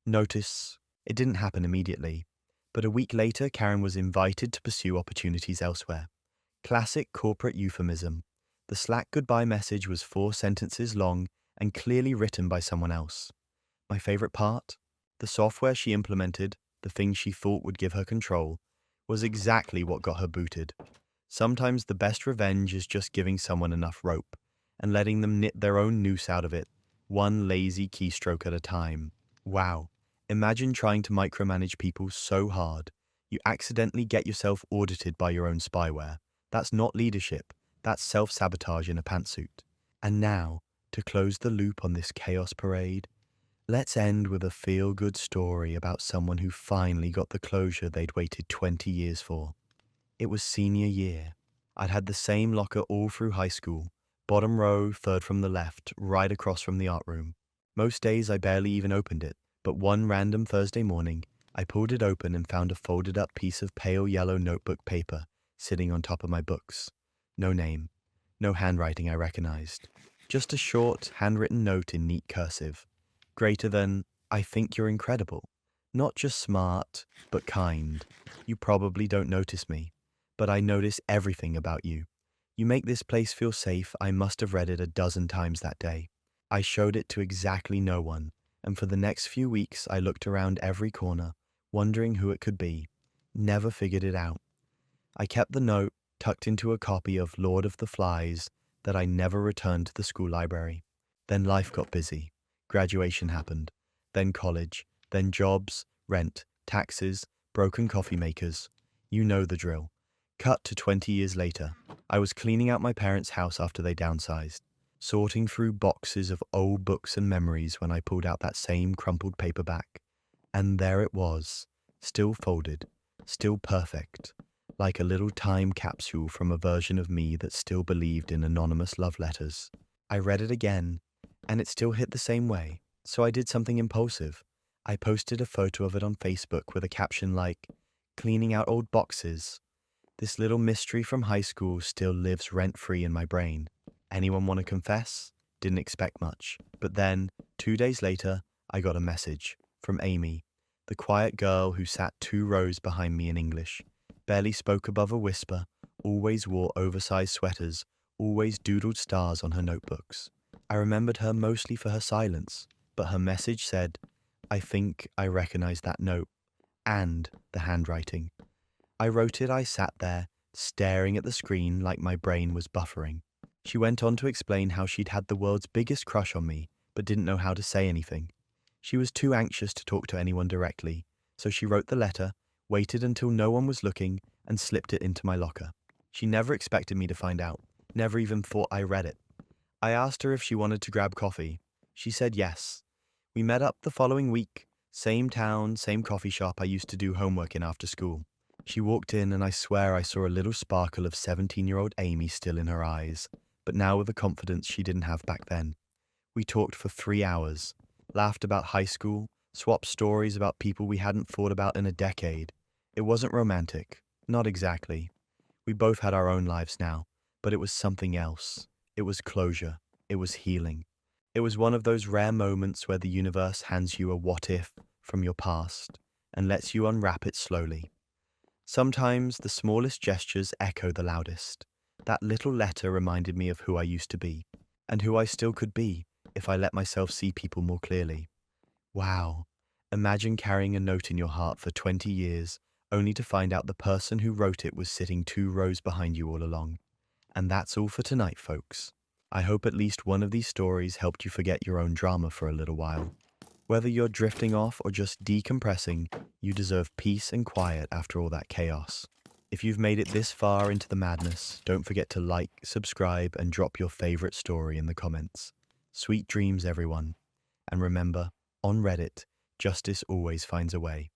notice. It didn't happen immediately, but a week later Karen was invited to pursue opportunities elsewhere. Classic corporate euphemism. The Slack goodbye message was 4 sentences long and clearly written by someone else. My favorite part? The software she implemented, the thing she thought would give her control, was exactly what got her booted. Sometimes the best revenge is just giving someone enough rope, and letting them knit their own noose out of it, one lazy keystroke at a time. Wow. Imagine trying to micromanage people so hard, you accidentally get yourself audited by your own spyware. That's not leadership, that's self-sabotage in a pantsuit. And now, to close the loop on this chaos parade, let's end with a feel-good story about someone who finally got the closure they'd waited 20 years for. It was senior year. I'd had the same locker all through high school, bottom row, third from the left, right across from the art room. Most days I barely even opened it, but one random Thursday morning, I pulled it open and found a folded up piece of pale yellow notebook paper sitting on top of my books. No name, no handwriting I recognized. Just a short, handwritten note in neat cursive. Greater than, I think you're incredible. Not just smart, but kind. You probably don't notice me, but I notice everything about you. You make this place feel safe. I must have read it a dozen times that day. I showed it to exactly no one, and for the next few weeks I looked around every corner, wondering who it could be. Never figured it out. I kept the note tucked into a copy of Lord of the Flies that I never returned to the school library. Then life got busy. Graduation happened. Then college. Then jobs, rent, taxes, broken coffee makers. You know the drill. Cut to 20 years later. I was cleaning out my parents' house after they downsized, sorting through boxes of old books and memories when I pulled out that same crumpled paperback. And there it was, still folded, still perfect, like a little time capsule from a version of me that still believed in anonymous love letters. I read it again, and it still hit the same way, so I did something impulsive. I posted a photo of it on Facebook with a caption like, "Cleaning out old boxes." This little mystery from high school still lives rent-free in my brain. Anyone want to confess? Didn't expect much. But then, 2 days later, I got a message from Amy, the quiet girl who sat 2 rows behind me in English, barely spoke above a whisper, always wore oversized sweaters, always doodled stars on her notebooks. I remembered her mostly for her silence, but her message said, "I think I recognize that note," and the handwriting. I wrote it. I sat there, staring at the screen like my brain was buffering. She went on to explain how she'd had the world's biggest crush on me, but didn't know how to say anything. She was too anxious to talk to anyone directly, so she wrote the letter, waited until no one was looking, and slipped it into my locker. She never expected me to find out, never even thought I read it. I asked her if she wanted to grab coffee. She said yes. We met up the following week, same town, same coffee shop I used to do homework in after school. She walked in and I swear I saw a little sparkle of 17-year-old Amy still in her eyes, but now with a confidence she didn't have back then. We talked for 3 hours, laughed about high school, swapped stories about people we hadn't thought about in a decade. It wasn't romantic, not exactly. We both had our own lives now, but it was something else. It was closure. It was healing. It was one of those rare moments where the universe hands you a what if from your past and lets you unwrap it slowly. Sometimes the smallest gestures echo the loudest. That little letter reminded me of who I used to be, and who I still could be if I let myself see people more clearly. Wow, imagine carrying a note in your heart for 20 years, only to find out the person who wrote it was sitting 2 rows behind you all along. And that's all for tonight, folks. I hope at least one of these stories helped you forget your own drama for a little while. Whether you're drifting off or just decompressing, you deserve peace and quiet after all that chaos. If you've made it this far into the madness, don't forget to like, subscribe, and drop your favorite story in the comments. Sweet dreams, everyone. And remember, on Reddit, justice always finds a way.